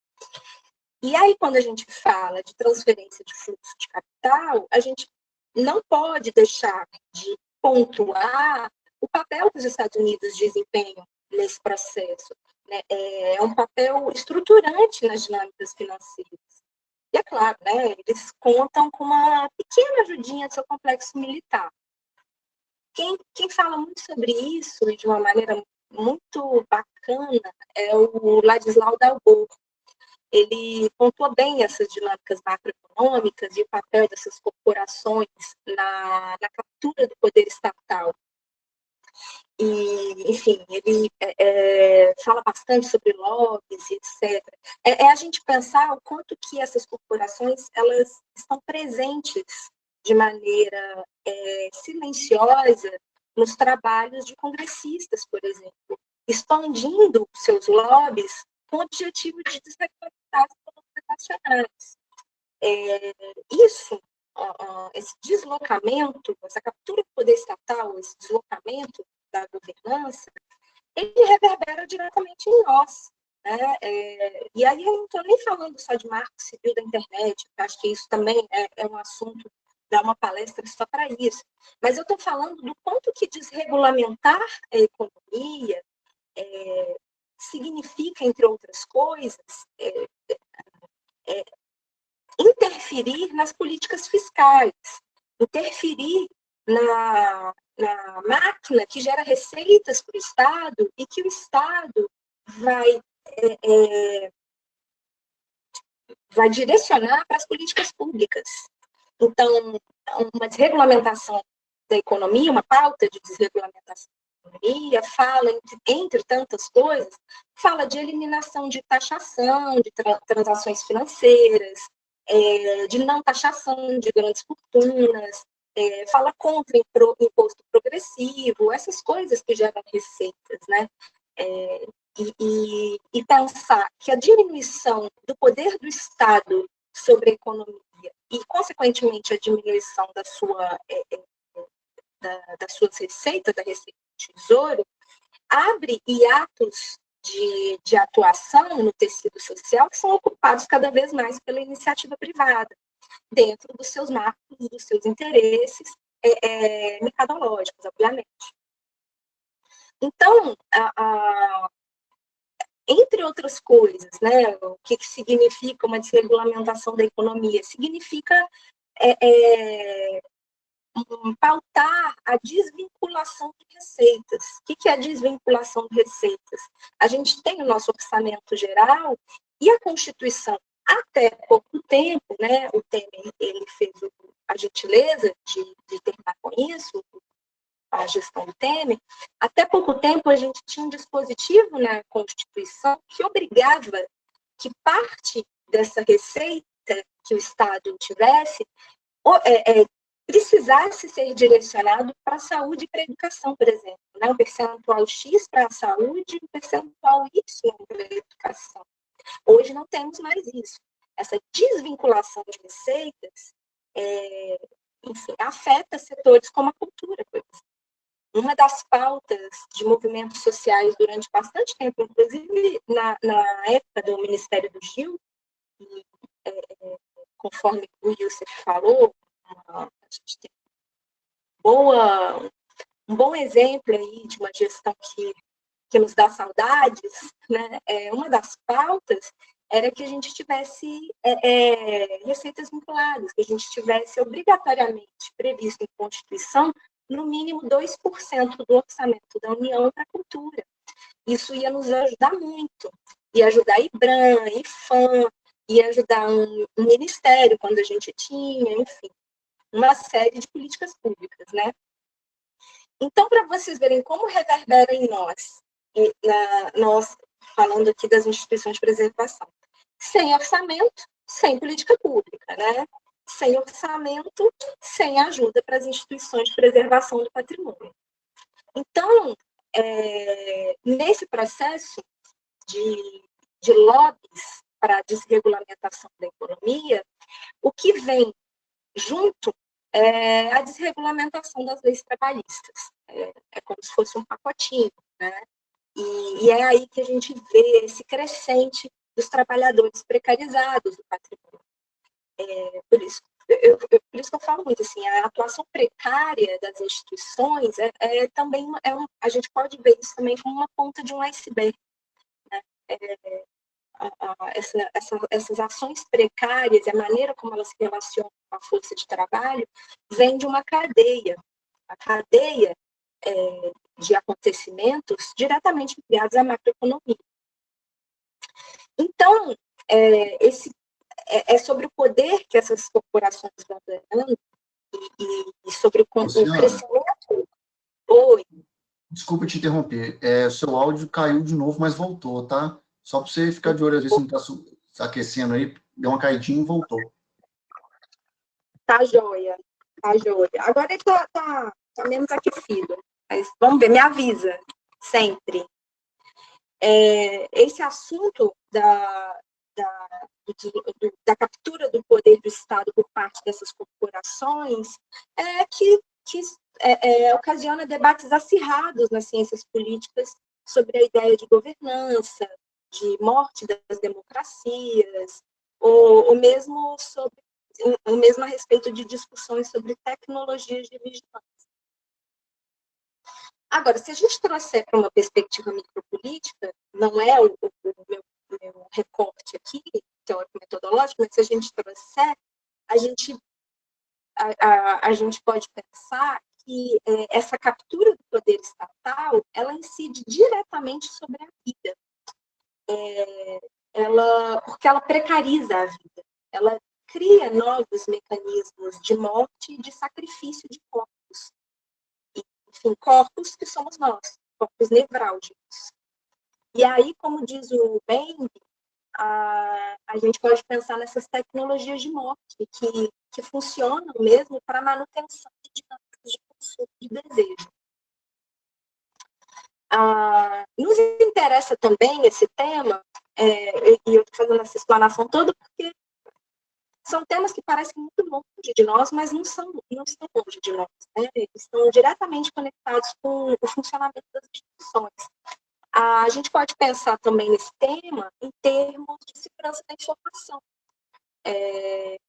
[SPEAKER 3] E aí, quando a gente fala de transferência de fluxo de capital, a gente não pode deixar de pontuar o papel que os Estados Unidos desempenham nesse processo. Né? É um papel estruturante nas dinâmicas financeiras. E é claro, né, eles contam com uma pequena ajudinha do seu complexo militar. Quem fala muito sobre isso, e de uma maneira muito bacana, é o Ladislau Dalbor. Ele pontuou bem essas dinâmicas macroeconômicas e o papel dessas corporações na captura do poder estatal. E, enfim, ele fala bastante sobre lobbies e etc. A gente pensar o quanto que essas corporações elas estão presentes de maneira silenciosa nos trabalhos de congressistas, por exemplo, expandindo seus lobbies com o objetivo de desregulamentar as economias nacionais. Esse deslocamento, essa captura do poder estatal, esse deslocamento da governança, ele reverbera diretamente em nós. Né? E aí eu não estou nem falando só de marco civil da internet, acho que isso também é um assunto, dar uma palestra só para isso, mas eu estou falando do quanto que desregulamentar a economia significa, entre outras coisas, interferir nas políticas fiscais, interferir na máquina que gera receitas para o Estado e que o Estado vai direcionar para as políticas públicas. Então, uma desregulamentação da economia, uma pauta de desregulamentação economia fala, entre tantas coisas, fala de eliminação de taxação de transações financeiras, de não taxação de grandes fortunas, fala contra imposto progressivo, essas coisas que geram receitas, né? E pensar que a diminuição do poder do Estado sobre a economia e, consequentemente, a diminuição das suas receitas, da receita do tesouro, abre hiatos de atuação no tecido social que são ocupados cada vez mais pela iniciativa privada, dentro dos seus marcos, dos seus interesses mercadológicos, obviamente. Então, entre outras coisas, né, o que significa uma desregulamentação da economia? Significa pautar a desvinculação de receitas. O que é a desvinculação de receitas? A gente tem o nosso orçamento geral e a Constituição, até pouco tempo, né, o Temer ele fez a gentileza de terminar com isso, a gestão do Temer, até pouco tempo a gente tinha um dispositivo na Constituição que obrigava que parte dessa receita que o Estado tivesse precisasse ser direcionado para a saúde e para a educação, por exemplo. Né? Um percentual X para a saúde e um percentual Y para a educação. Hoje não temos mais isso. Essa desvinculação de receitas, enfim, afeta setores como a cultura, por exemplo. Uma das pautas de movimentos sociais durante bastante tempo, inclusive na época do Ministério do Gil, e, conforme o Youssef falou, a gente tem um bom exemplo aí de uma gestão que nos dá saudades, né? Uma das pautas era que a gente tivesse receitas vinculadas, que a gente tivesse obrigatoriamente previsto em Constituição no mínimo 2% do orçamento da União para a cultura. Isso ia nos ajudar muito, ia ajudar a IBRAM, IFAM, ia ajudar um ministério, quando a gente tinha, enfim, uma série de políticas públicas, né? Então, para vocês verem como reverbera em nós, falando aqui das instituições de preservação, sem orçamento, sem política pública, né? Sem orçamento, sem ajuda para as instituições de preservação do patrimônio. Então, nesse processo de lobbies para a desregulamentação da economia, o que vem junto é a desregulamentação das leis trabalhistas. É como se fosse um pacotinho, né? E é aí que a gente vê esse crescente dos trabalhadores precarizados do patrimônio. Por isso que eu falo muito, assim, a atuação precária das instituições também a gente pode ver isso também como uma ponta de um iceberg, né? Essas ações precárias e a maneira como elas se relacionam com a força de trabalho vem de uma cadeia, a cadeia de acontecimentos diretamente ligados à macroeconomia. Então, é sobre o poder que essas corporações vão ganhando e sobre o crescimento. Oi.
[SPEAKER 4] Desculpa te interromper. Seu áudio caiu de novo, mas voltou, tá? Só para você ficar de olho, às vezes não está aquecendo aí, deu uma caidinha e voltou.
[SPEAKER 3] Tá joia, tá joia. Agora ele tá menos aquecido, mas vamos ver, me avisa, sempre. Esse assunto da captura do poder do Estado por parte dessas corporações que ocasiona debates acirrados nas ciências políticas sobre a ideia de governança, de morte das democracias, ou mesmo a respeito de discussões sobre tecnologias de vigilância. Agora, se a gente trouxer para uma perspectiva micropolítica, não é o meu recorte aqui, teórico-metodológico, mas se a gente trouxer, a gente pode pensar que essa captura do poder estatal, ela incide diretamente sobre a vida. Porque ela precariza a vida. Ela cria novos mecanismos de morte e de sacrifício de corpos. enfim, corpos que somos nós, corpos nevrálgicos. E aí, como diz o Beng, a gente pode pensar nessas tecnologias de morte que funcionam mesmo para a manutenção de dinâmicas de consumo e desejo. Nos interessa também esse tema, e eu estou fazendo essa explanação toda porque são temas que parecem muito longe de nós, mas não estão longe de nós, né? Eles estão diretamente conectados com o funcionamento das instituições. A gente pode pensar também nesse tema em termos de segurança da informação.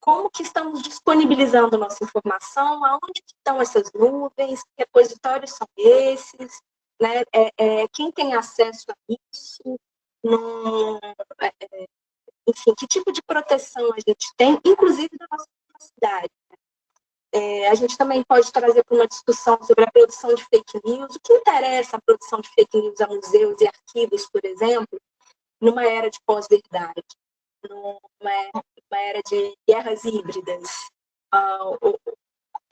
[SPEAKER 3] Como que estamos disponibilizando nossa informação, aonde estão essas nuvens, que repositórios são esses, né? Quem tem acesso a isso, enfim, que tipo de proteção a gente tem, inclusive da nossa privacidade. A gente também pode trazer para uma discussão sobre a produção de fake news. O que interessa a produção de fake news a museus e arquivos, por exemplo, numa era de pós-verdade, numa era de guerras híbridas?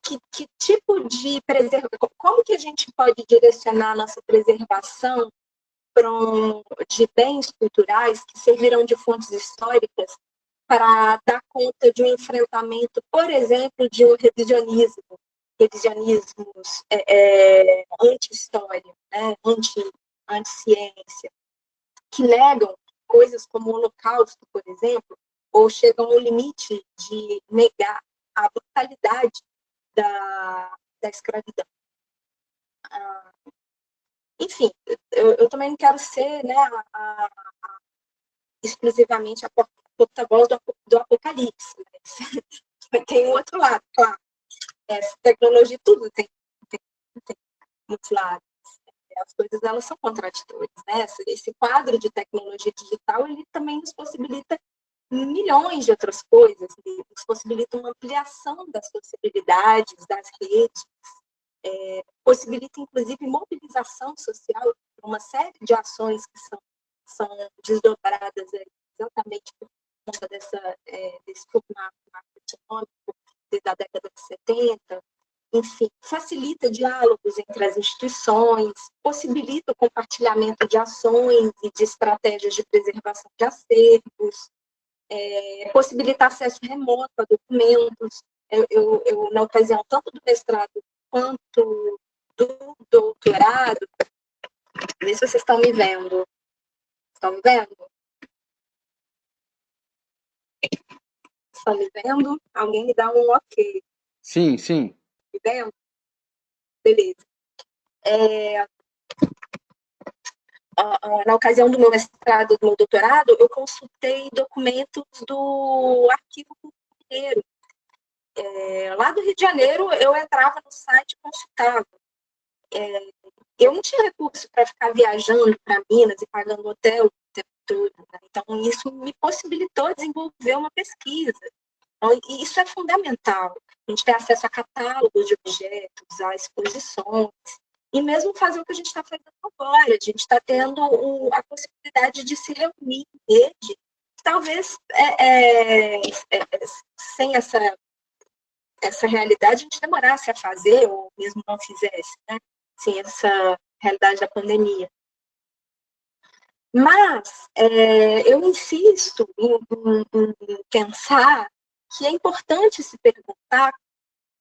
[SPEAKER 3] Que tipo de preservação, como que a gente pode direcionar a nossa preservação de bens culturais que servirão de fontes históricas para dar conta de um enfrentamento, por exemplo, de um revisionismos anti-história, né? Anti-ciência, que negam coisas como o Holocausto, por exemplo, ou chegam no limite de negar a brutalidade da escravidão. Enfim, eu também não quero ser, né, exclusivamente a porta-voz do apocalipse, mas tem um outro lado, claro. Essa tecnologia, tudo tem muitos lados. As coisas, elas são contraditórias, né? Esse quadro de tecnologia digital, ele também nos possibilita milhões de outras coisas, ele nos possibilita uma ampliação das possibilidades das redes, possibilita, inclusive, mobilização social, uma série de ações que são desdobradas exatamente por conta desse formato macroeconômico desde a década de 70. Enfim, facilita diálogos entre as instituições, possibilita o compartilhamento de ações e de estratégias de preservação de acervos, possibilita acesso remoto a documentos. Eu, na ocasião, tanto do mestrado quanto do doutorado, vê se vocês estão me vendo. Estão me vendo? Estão me vendo? Alguém me dá um ok.
[SPEAKER 5] Sim, sim.
[SPEAKER 3] Me vendo? Beleza. Na ocasião do meu mestrado e do meu doutorado, eu consultei documentos do Arquivo Mineiro. Lá do Rio de Janeiro, eu entrava no site e consultava. Eu não tinha recurso para ficar viajando para Minas e pagando hotel o tempo todo, né? Então, isso me possibilitou desenvolver uma pesquisa. Então, e isso é fundamental. A gente tem acesso a catálogos de objetos, a exposições, e mesmo fazer o que a gente está fazendo agora. A gente está tendo a possibilidade de se reunir em rede, que talvez sem essa realidade a gente demorasse a fazer, ou mesmo não fizesse, né? Sem essa realidade da pandemia. Mas eu insisto em pensar que é importante se perguntar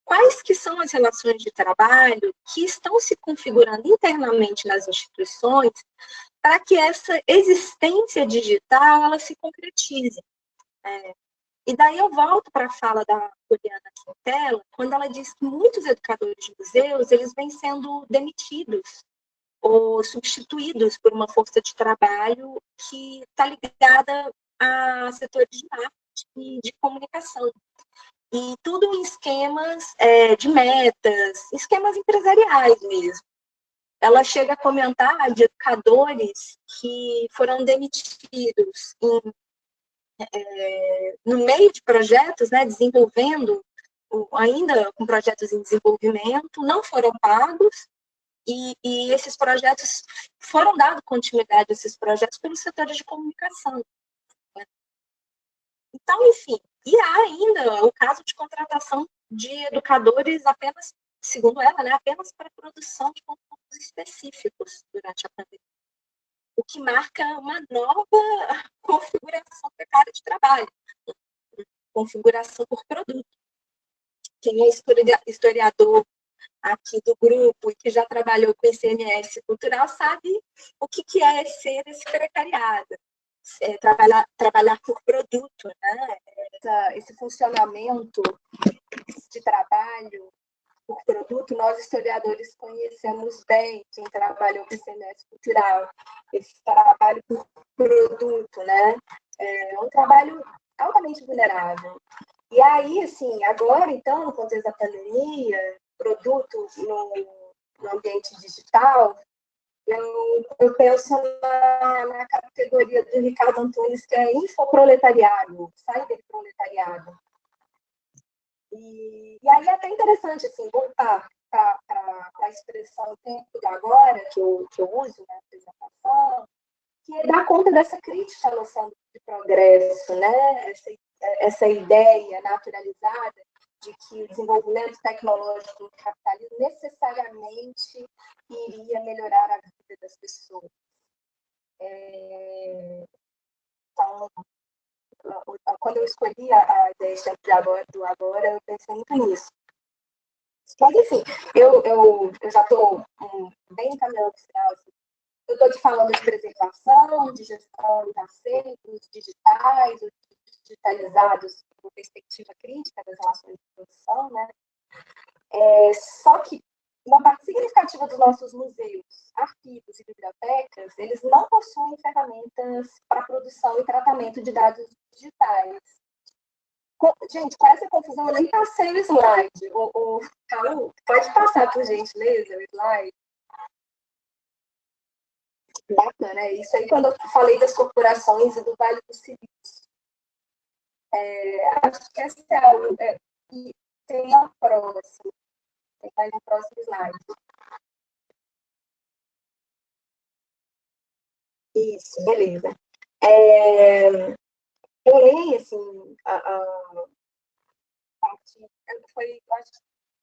[SPEAKER 3] quais que são as relações de trabalho que estão se configurando internamente nas instituições para que essa existência digital ela se concretize. E daí eu volto para a fala da Poliana Quintela, quando ela diz que muitos educadores de museus eles vêm sendo demitidos ou substituídos por uma força de trabalho que está ligada a setores de marketing e de comunicação. E tudo em esquemas de metas, esquemas empresariais mesmo. Ela chega a comentar de educadores que foram demitidos no meio de projetos, né, desenvolvendo, ainda com projetos em desenvolvimento, não foram pagos, e esses projetos foram dado continuidade a esses projetos pelos setores de comunicação. Né? Então, enfim, e há ainda o caso de contratação de educadores apenas segundo ela, né, apenas para a produção de conteúdos específicos durante a pandemia, o que marca uma nova configuração precária de trabalho, configuração por produto. Quem é historiador aqui do grupo e que já trabalhou com ICMS cultural sabe o que é ser esse precariado. Trabalhar por produto, né? Esse funcionamento de trabalho por produto, nós historiadores conhecemos bem, quem trabalhou com ICMS cultural, esse trabalho por produto, né? É um trabalho altamente vulnerável. E aí, assim, agora, então, no contexto da pandemia, produto no ambiente digital, eu penso na categoria do Ricardo Antunes, que é infoproletariado, cyberproletariado. E aí é até interessante, assim, voltar para a expressão tempo do agora, que eu uso na apresentação, que dá conta dessa crítica à noção de progresso, né? Essa ideia naturalizada de que o desenvolvimento tecnológico do capitalismo necessariamente iria melhorar a vida das pessoas. Então, quando eu escolhi a ideia do agora, eu pensei muito nisso. Mas, enfim, eu já estou bem encaminhando o final. Assim. Eu estou te falando de preservação, de gestão de acervos digitais, digitalizados com perspectiva crítica das relações de produção, né? Só que uma parte significativa dos nossos museus, arquivos e bibliotecas, eles não possuem ferramentas para produção e tratamento de dados digitais. Gente, com essa confusão, eu nem passei o slide. O Caú, pode passar, por gentileza, o slide? Bacana, é isso aí quando eu falei das corporações e do Vale do Silício. Acho que essa tem a próxima. Tem mais o próximo slide. Isso, beleza. Porém, assim, acho que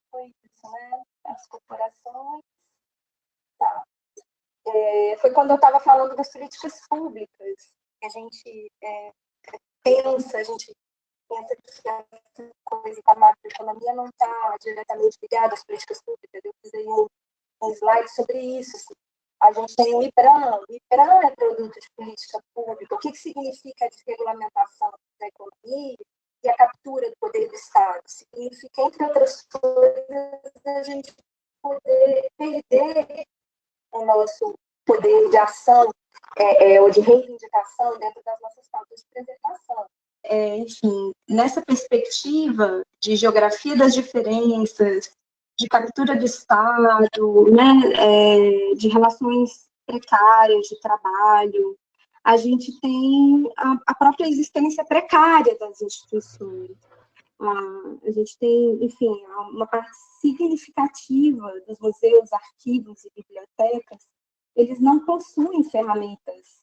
[SPEAKER 3] foi isso, né? As corporações. Tá. Foi quando eu estava falando das políticas públicas, que a gente pensa que essa coisa da macroeconomia não está diretamente ligada às políticas públicas. Eu fiz aí um slide sobre isso. Assim. A gente tem o IBRAM. O IBRAM é produto de política pública. O que significa a desregulamentação da economia e a captura do poder do Estado? Significa, entre outras coisas, a gente poder perder o nosso poder de ação ou de reivindicação dentro das nossas pautas de preservação. Enfim, nessa perspectiva de geografia das diferenças, de captura do Estado, né, de relações precárias de trabalho, a gente tem a própria existência precária das instituições. A gente tem, enfim, uma parte significativa dos museus, arquivos e bibliotecas, eles não possuem ferramentas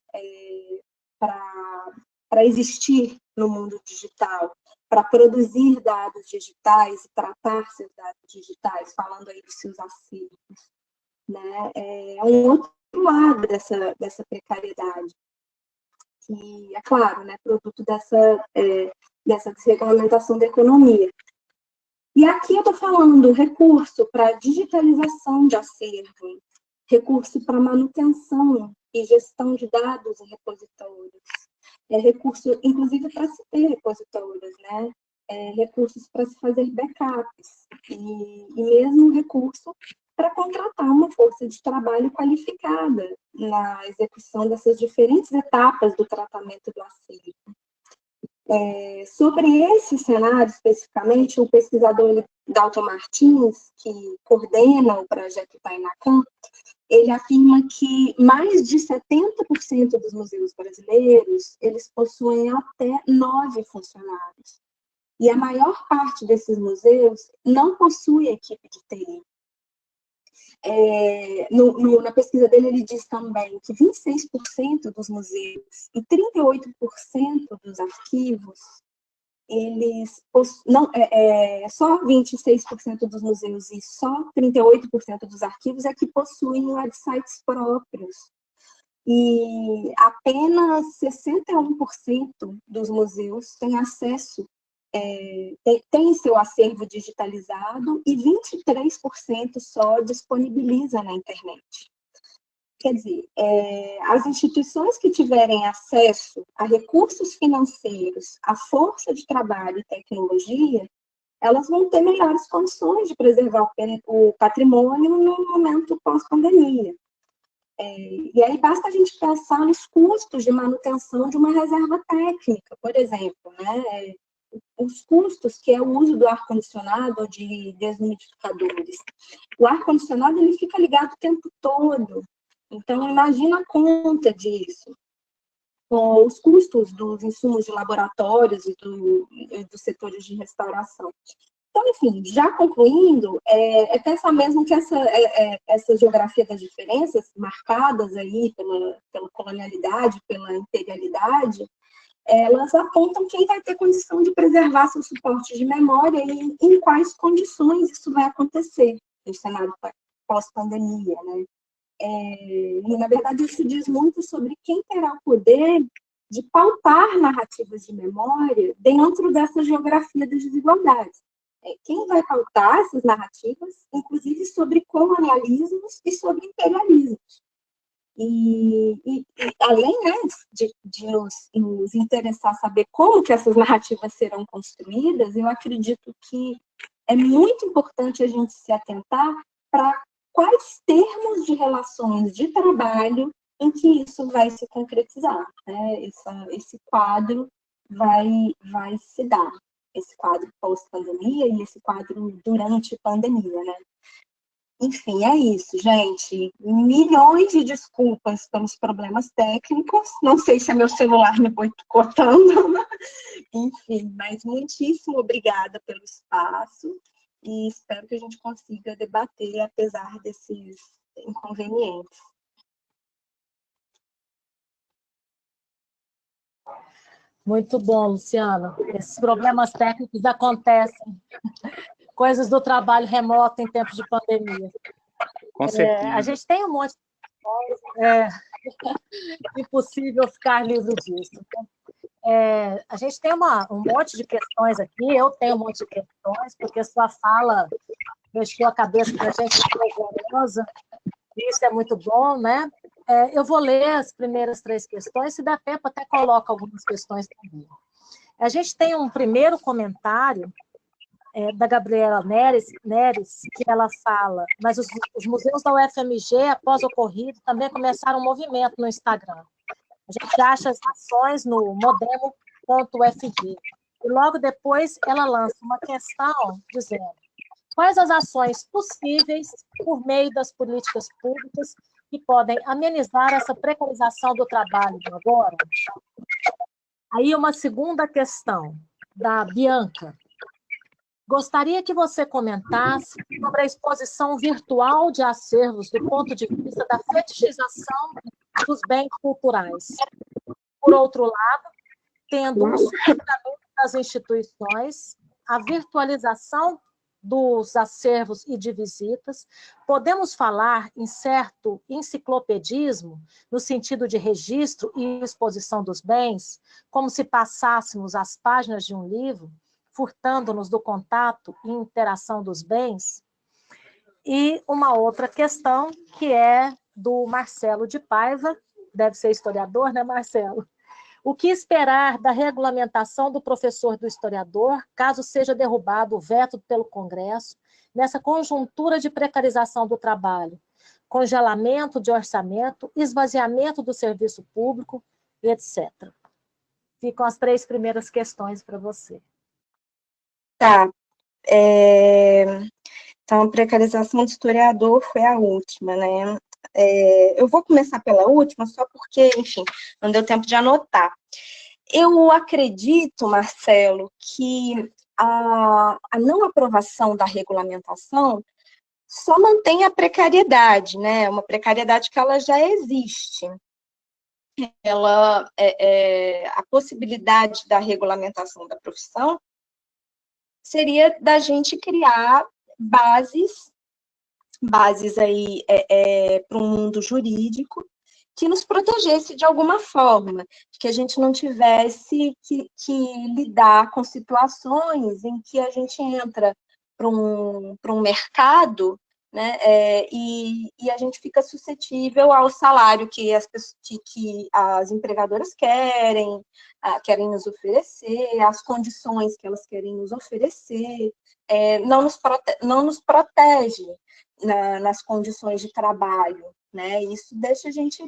[SPEAKER 3] para existir no mundo digital, para produzir dados digitais e tratar seus dados digitais, falando aí dos seus acervos. Né? É um outro lado dessa precariedade, que, é claro, né, produto dessa desregulamentação da economia. E aqui eu estou falando recurso para digitalização de acervo, recurso para manutenção e gestão de dados em repositórios, recurso, inclusive, para se ter repositórios, né? Recursos para se fazer backups, e mesmo recurso para contratar uma força de trabalho qualificada na execução dessas diferentes etapas do tratamento do acervo. Sobre esse cenário, especificamente, o pesquisador Dalton Martins, que coordena o projeto Tainacam, ele afirma que mais de 70% dos museus brasileiros, eles possuem até 9 funcionários. E a maior parte desses museus não possui equipe de TI. Na pesquisa dele, ele diz também que 26% dos museus e 38% dos arquivos só 26% dos museus e só 38% dos arquivos é que possuem websites próprios. E apenas 61% dos museus têm acesso, tem seu acervo digitalizado, e 23% só disponibiliza na internet. Quer dizer, as instituições que tiverem acesso a recursos financeiros, a força de trabalho e tecnologia, elas vão ter melhores condições de preservar o patrimônio no momento pós-pandemia. E aí basta a gente pensar nos custos de manutenção de uma reserva técnica, por exemplo, né? Os custos que é o uso do ar-condicionado ou de desumidificadores. O ar-condicionado ele fica ligado o tempo todo, então imagina a conta disso. Os custos dos insumos de laboratórios e dos setores de restauração. Então, enfim, já concluindo, pensar mesmo que essa geografia das diferenças, marcadas aí pela colonialidade, pela imperialidade, elas apontam quem vai ter condição de preservar seus suportes de memória e em quais condições isso vai acontecer no cenário pós-pandemia, né? E, na verdade, isso diz muito sobre quem terá o poder de pautar narrativas de memória dentro dessa geografia das desigualdades. Quem vai pautar essas narrativas, inclusive sobre colonialismos e sobre imperialismos. E além, né, de nos interessar saber como que essas narrativas serão construídas, eu acredito que é muito importante a gente se atentar para quais termos de relações de trabalho em que isso vai se concretizar, né? Esse quadro vai se dar. Esse quadro pós-pandemia e esse quadro durante a pandemia, né? Enfim, é isso, gente. Milhões de desculpas pelos problemas técnicos. Não sei se é meu celular me boicotando. Enfim, mas muitíssimo obrigada pelo espaço e espero que a gente consiga debater apesar desses inconvenientes.
[SPEAKER 1] Muito bom, Luciana. Esses problemas técnicos acontecem. Coisas do trabalho remoto em tempos de pandemia.
[SPEAKER 5] Com certeza.
[SPEAKER 1] A gente tem um monte de coisas, impossível ficar livre disso. A gente tem um monte de questões aqui, eu tenho um monte de questões, porque sua fala mexeu a cabeça da gente curiosa, e isso é muito bom, né? Eu vou ler as primeiras 3 questões, se der tempo até coloco algumas questões também. A gente tem um primeiro comentário da Gabriela Neres, que ela fala, mas os museus da UFMG, após o ocorrido, também começaram um movimento no Instagram. A gente acha as ações no modemo.ufg. E logo depois ela lança uma questão dizendo: quais as ações possíveis por meio das políticas públicas que podem amenizar essa precarização do trabalho de agora? Aí uma segunda questão, da Bianca. Gostaria que você comentasse sobre a exposição virtual de acervos do ponto de vista da fetichização dos bens culturais. Por outro lado, tendo um suplemento das instituições, a virtualização dos acervos e de visitas, podemos falar em certo enciclopedismo, no sentido de registro e exposição dos bens, como se passássemos as páginas de um livro, furtando-nos do contato e interação dos bens? E uma outra questão, que é do Marcelo de Paiva, deve ser historiador, né, Marcelo? O que esperar da regulamentação do professor do historiador, caso seja derrubado o veto pelo Congresso, nessa conjuntura de precarização do trabalho, congelamento de orçamento, esvaziamento do serviço público, etc. Ficam as 3 primeiras questões para você.
[SPEAKER 3] Tá. Então, a precarização do historiador foi a última, né? Eu vou começar pela última, só porque, enfim, não deu tempo de anotar. Eu acredito, Marcelo, que a não aprovação da regulamentação só mantém a precariedade, né? Uma precariedade que ela já existe. a possibilidade da regulamentação da profissão seria da gente criar bases aí para um mundo jurídico que nos protegesse de alguma forma, que a gente não tivesse que lidar com situações em que a gente entra para um mercado, né, e a gente fica suscetível ao salário que as empregadoras querem nos oferecer, as condições que elas querem nos oferecer, não nos protege nas condições de trabalho, né? Isso deixa a gente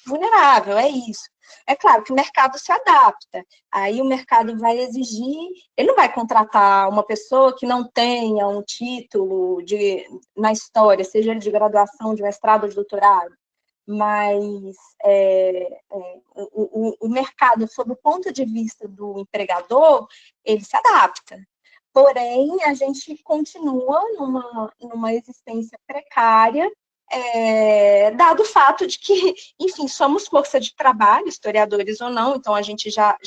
[SPEAKER 3] vulnerável, é isso. É claro que o mercado se adapta, aí o mercado vai exigir, ele não vai contratar uma pessoa que não tenha um título na história, seja ele de graduação, de mestrado ou de doutorado, mas o mercado, sob o ponto de vista do empregador, ele se adapta. Porém, a gente continua numa existência precária, dado o fato de que, enfim, somos força de trabalho, historiadores ou não, então a gente já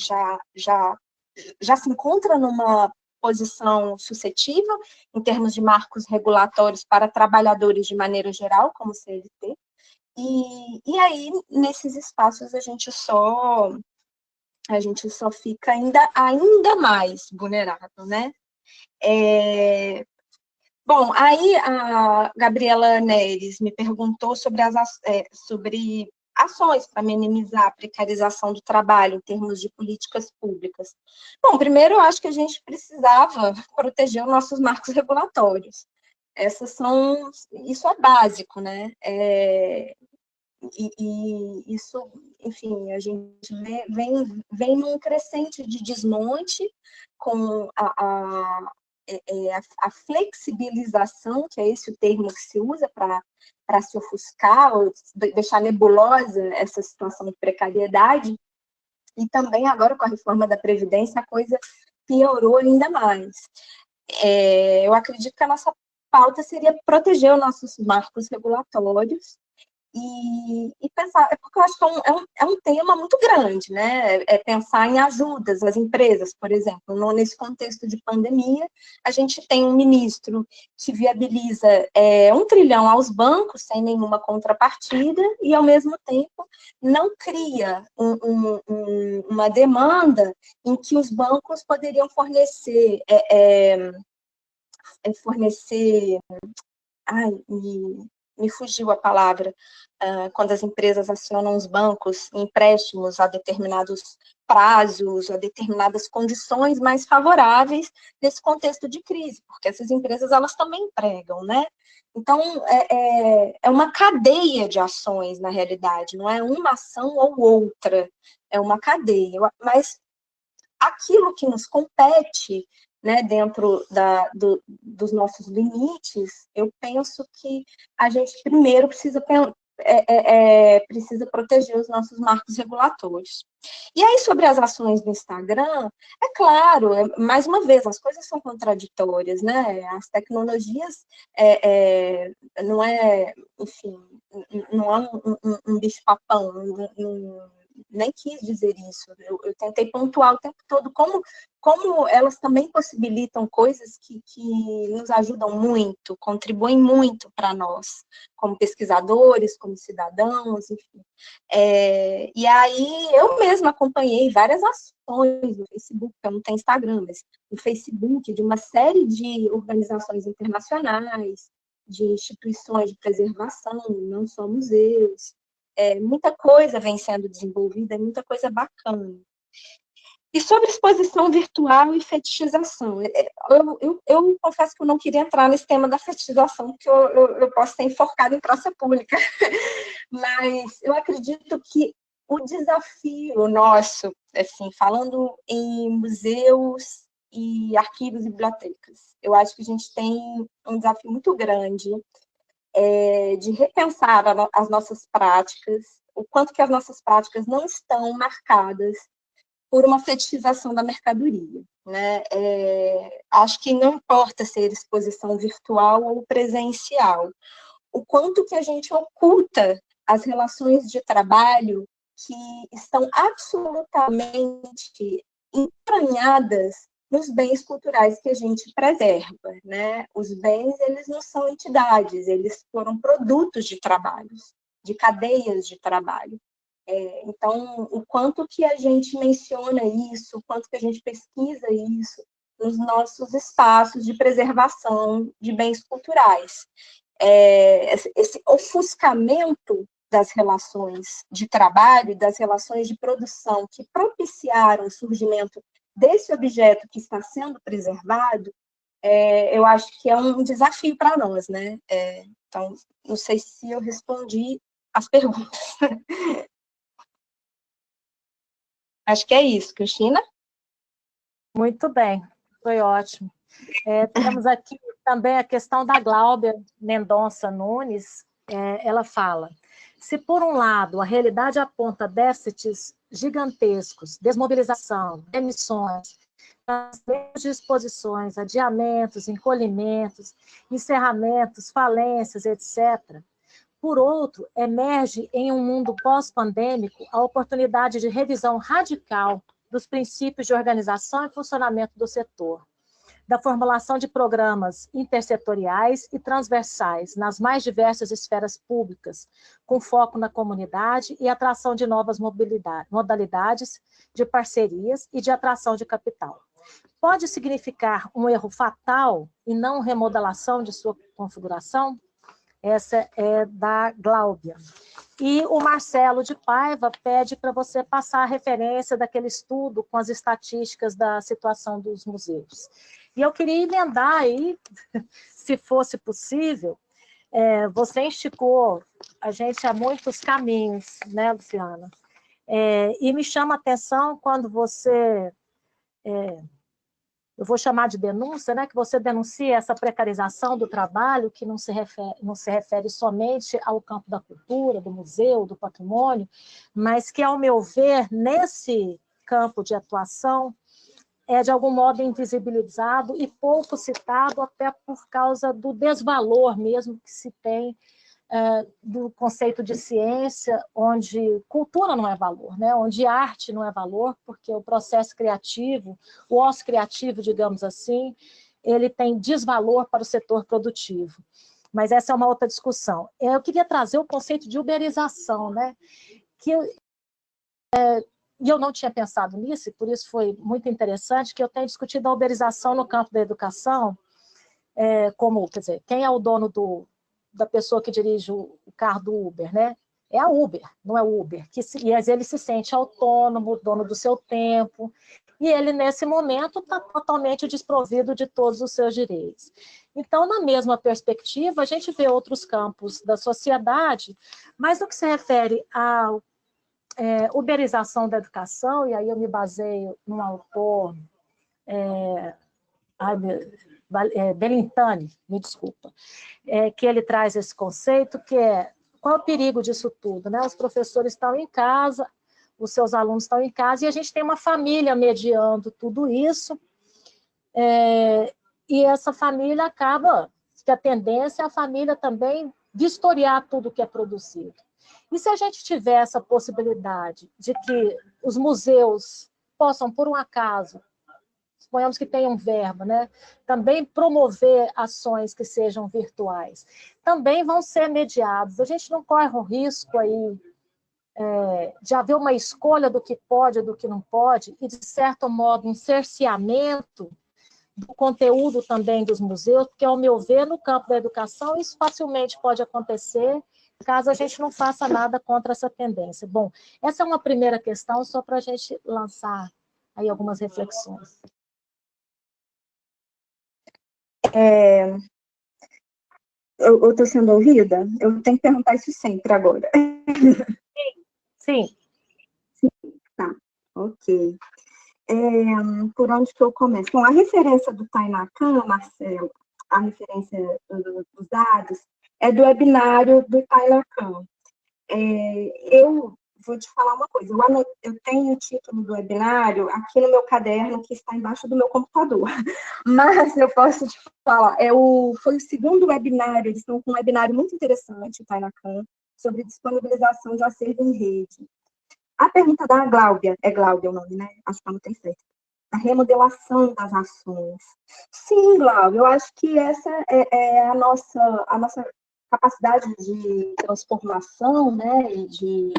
[SPEAKER 3] se encontra numa posição suscetível em termos de marcos regulatórios para trabalhadores de maneira geral, como o CLT, e aí, nesses espaços, a gente só fica ainda mais vulnerável, né? Bom, aí a Gabriela Neres me perguntou sobre ações para minimizar a precarização do trabalho em termos de políticas públicas. Bom, primeiro eu acho que a gente precisava proteger os nossos marcos regulatórios. Isso é básico, né? E isso, enfim, a gente vem num crescente de desmonte com a flexibilização, que é esse o termo que se usa para se ofuscar ou deixar nebulosa essa situação de precariedade, e também agora com a reforma da Previdência a coisa piorou ainda mais. Eu acredito que a nossa pauta seria proteger os nossos marcos regulatórios e pensar, porque eu acho que é um tema muito grande, né? Pensar em ajudas às empresas, por exemplo. Nesse contexto de pandemia, a gente tem um ministro que viabiliza 1 trilhão aos bancos sem nenhuma contrapartida e, ao mesmo tempo, não cria uma demanda em que os bancos poderiam fornecer me fugiu a palavra, quando as empresas acionam os bancos em empréstimos a determinados prazos, a determinadas condições mais favoráveis nesse contexto de crise, porque essas empresas, elas também empregam, né? Então, é uma cadeia de ações, na realidade, não é uma ação ou outra, é uma cadeia, mas aquilo que nos compete, né, dentro dos nossos limites, eu penso que a gente primeiro precisa proteger os nossos marcos regulatórios. E aí, sobre as ações no Instagram, é claro, mais uma vez, as coisas são contraditórias, né? As tecnologias não é, enfim, não é um bicho-papão, nem quis dizer isso, eu tentei pontuar o tempo todo como elas também possibilitam coisas que nos ajudam muito, contribuem muito para nós, como pesquisadores, como cidadãos, enfim. E aí eu mesma acompanhei várias ações no Facebook, eu não tenho Instagram, mas no Facebook, de uma série de organizações internacionais, de instituições de preservação, não só museus, muita coisa vem sendo desenvolvida, muita coisa bacana. E sobre exposição virtual e fetichização, eu confesso que eu não queria entrar nesse tema da fetichização, porque eu posso ser enforcada em praça pública, mas eu acredito que o desafio nosso, assim, falando em museus e arquivos e bibliotecas, eu acho que a gente tem um desafio muito grande de repensar as nossas práticas, o quanto que as nossas práticas não estão marcadas por uma fetichização da mercadoria, né? Acho que não importa ser exposição virtual ou presencial, o quanto que a gente oculta as relações de trabalho que estão absolutamente entranhadas nos bens culturais que a gente preserva, né? Os bens, eles não são entidades, eles foram produtos de trabalhos, de cadeias de trabalho. Então, o quanto que a gente menciona isso, o quanto que a gente pesquisa isso nos nossos espaços de preservação de bens culturais. Esse ofuscamento das relações de trabalho, das relações de produção que propiciaram o surgimento desse objeto que está sendo preservado, eu acho que é um desafio para nós, né? Então, não sei se eu respondi as perguntas. Acho que é isso, Cristina.
[SPEAKER 1] Muito bem, foi ótimo. Temos aqui também a questão da Gláubia Mendonça Nunes. Ela fala: se por um lado a realidade aponta déficits gigantescos, desmobilização, demissões, disposições, adiamentos, encolhimentos, encerramentos, falências, etc., por outro, emerge em um mundo pós-pandêmico a oportunidade de revisão radical dos princípios de organização e funcionamento do setor, da formulação de programas intersetoriais e transversais nas mais diversas esferas públicas, com foco na comunidade e atração de novas modalidades de parcerias e de atração de capital. Pode significar um erro fatal e não remodelação de sua configuração? Essa é da Gláubia. E o Marcelo de Paiva pede para você passar a referência daquele estudo com as estatísticas da situação dos museus. E eu queria emendar aí, se fosse possível, você instigou a gente a muitos caminhos, né, Luciana? E me chama a atenção quando você... eu vou chamar de denúncia, né, que você denuncia essa precarização do trabalho, que não se refere somente ao campo da cultura, do museu, do patrimônio, mas que, ao meu ver, nesse campo de atuação, é de algum modo invisibilizado e pouco citado, até por causa do desvalor mesmo que se tem do conceito de ciência, onde cultura não é valor, né? Onde arte não é valor, porque o processo criativo, o ócio criativo, digamos assim, ele tem desvalor para o setor produtivo. Mas essa é uma outra discussão. Eu queria trazer o conceito de uberização, né? E eu não tinha pensado nisso, e por isso foi muito interessante que eu tenha discutido a uberização no campo da educação, como, quer dizer, quem é o dono da pessoa que dirige o carro do Uber, né? É a Uber, não é o Uber. E ele se sente autônomo, dono do seu tempo, e ele, nesse momento, está totalmente desprovido de todos os seus direitos. Então, na mesma perspectiva, a gente vê outros campos da sociedade, mas no que se refere à uberização da educação, e aí eu me baseio num autor... Belintani, me desculpa, que ele traz esse conceito, que qual é o perigo disso tudo, né? Os professores estão em casa, os seus alunos estão em casa, e a gente tem uma família mediando tudo isso, e essa família acaba, que a tendência é a família também vistoriar tudo que é produzido. E se a gente tiver essa possibilidade de que os museus possam, por um acaso, suponhamos que tenham verba, né? Também promover ações que sejam virtuais, também vão ser mediados. A gente não corre o risco aí de haver uma escolha do que pode e do que não pode, e, de certo modo, um cerceamento do conteúdo também dos museus, porque, ao meu ver, no campo da educação, isso facilmente pode acontecer, caso a gente não faça nada contra essa tendência. Bom, essa é uma primeira questão, só para a gente lançar aí algumas reflexões.
[SPEAKER 2] Eu estou sendo ouvida? Eu tenho que perguntar isso sempre agora.
[SPEAKER 1] Sim.
[SPEAKER 2] Tá, ok. Por onde que eu começo? Bom, a referência do Tainacan, Marcelo, a referência dos dados, é do webinário do Tainacan. Eu vou te falar uma coisa, eu tenho o título do webinário aqui no meu caderno, que está embaixo do meu computador, mas eu posso te falar, foi o segundo webinário, eles estão com um webinário muito interessante, o Tainacan, sobre disponibilização de acervo em rede.
[SPEAKER 3] A pergunta da Gláudia, é Gláudia o nome, né? Acho que eu não tenho certo. A remodelação das ações. Sim, Gláudia, eu acho que essa é a nossa capacidade de transformação, né? E de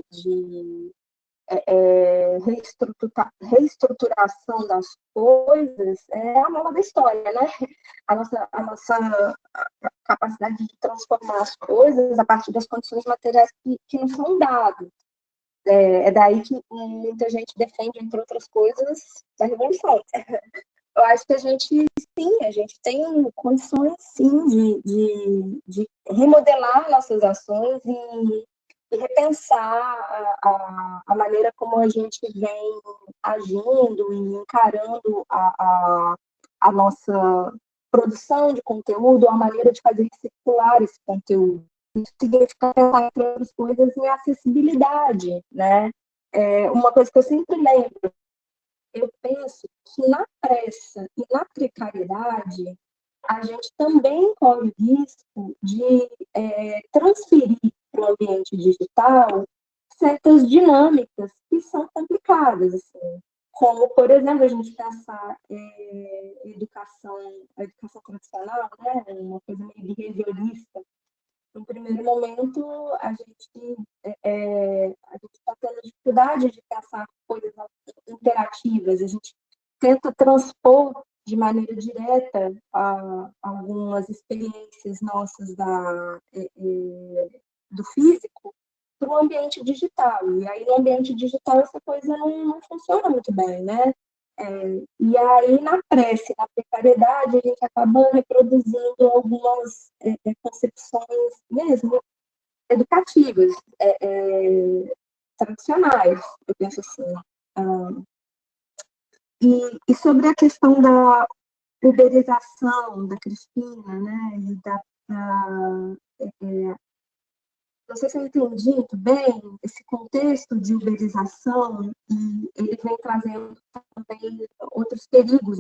[SPEAKER 3] reestruturação das coisas é a mola da história, né? A nossa capacidade de transformar as coisas a partir das condições materiais que nos são dadas. É daí que muita gente defende, entre outras coisas, a revolução. Eu acho que a gente tem condições, sim, de remodelar nossas ações e repensar a maneira como a gente vem agindo e encarando a nossa produção de conteúdo, a maneira de fazer circular esse conteúdo. Isso significa pensar, entre outras coisas, em acessibilidade, né? Uma coisa que eu sempre lembro, eu penso que na pressa e na precariedade, a gente também corre o risco de transferir para o ambiente digital certas dinâmicas que são complicadas, assim, como, por exemplo, a gente pensar a educação tradicional, né, uma coisa meio behaviorista. No primeiro momento, a gente está tendo dificuldade de pensar coisas interativas, a gente tenta transpor de maneira direta algumas experiências nossas do físico para o ambiente digital. E aí, no ambiente digital, essa coisa não funciona muito bem, né? E aí, na pressa, na precariedade, a gente acaba reproduzindo algumas concepções mesmo educativas, tradicionais, eu penso assim. E sobre a questão da uberização da Cristina, né, e não sei se eu entendi muito bem esse contexto de uberização, e ele vem trazendo também outros perigos,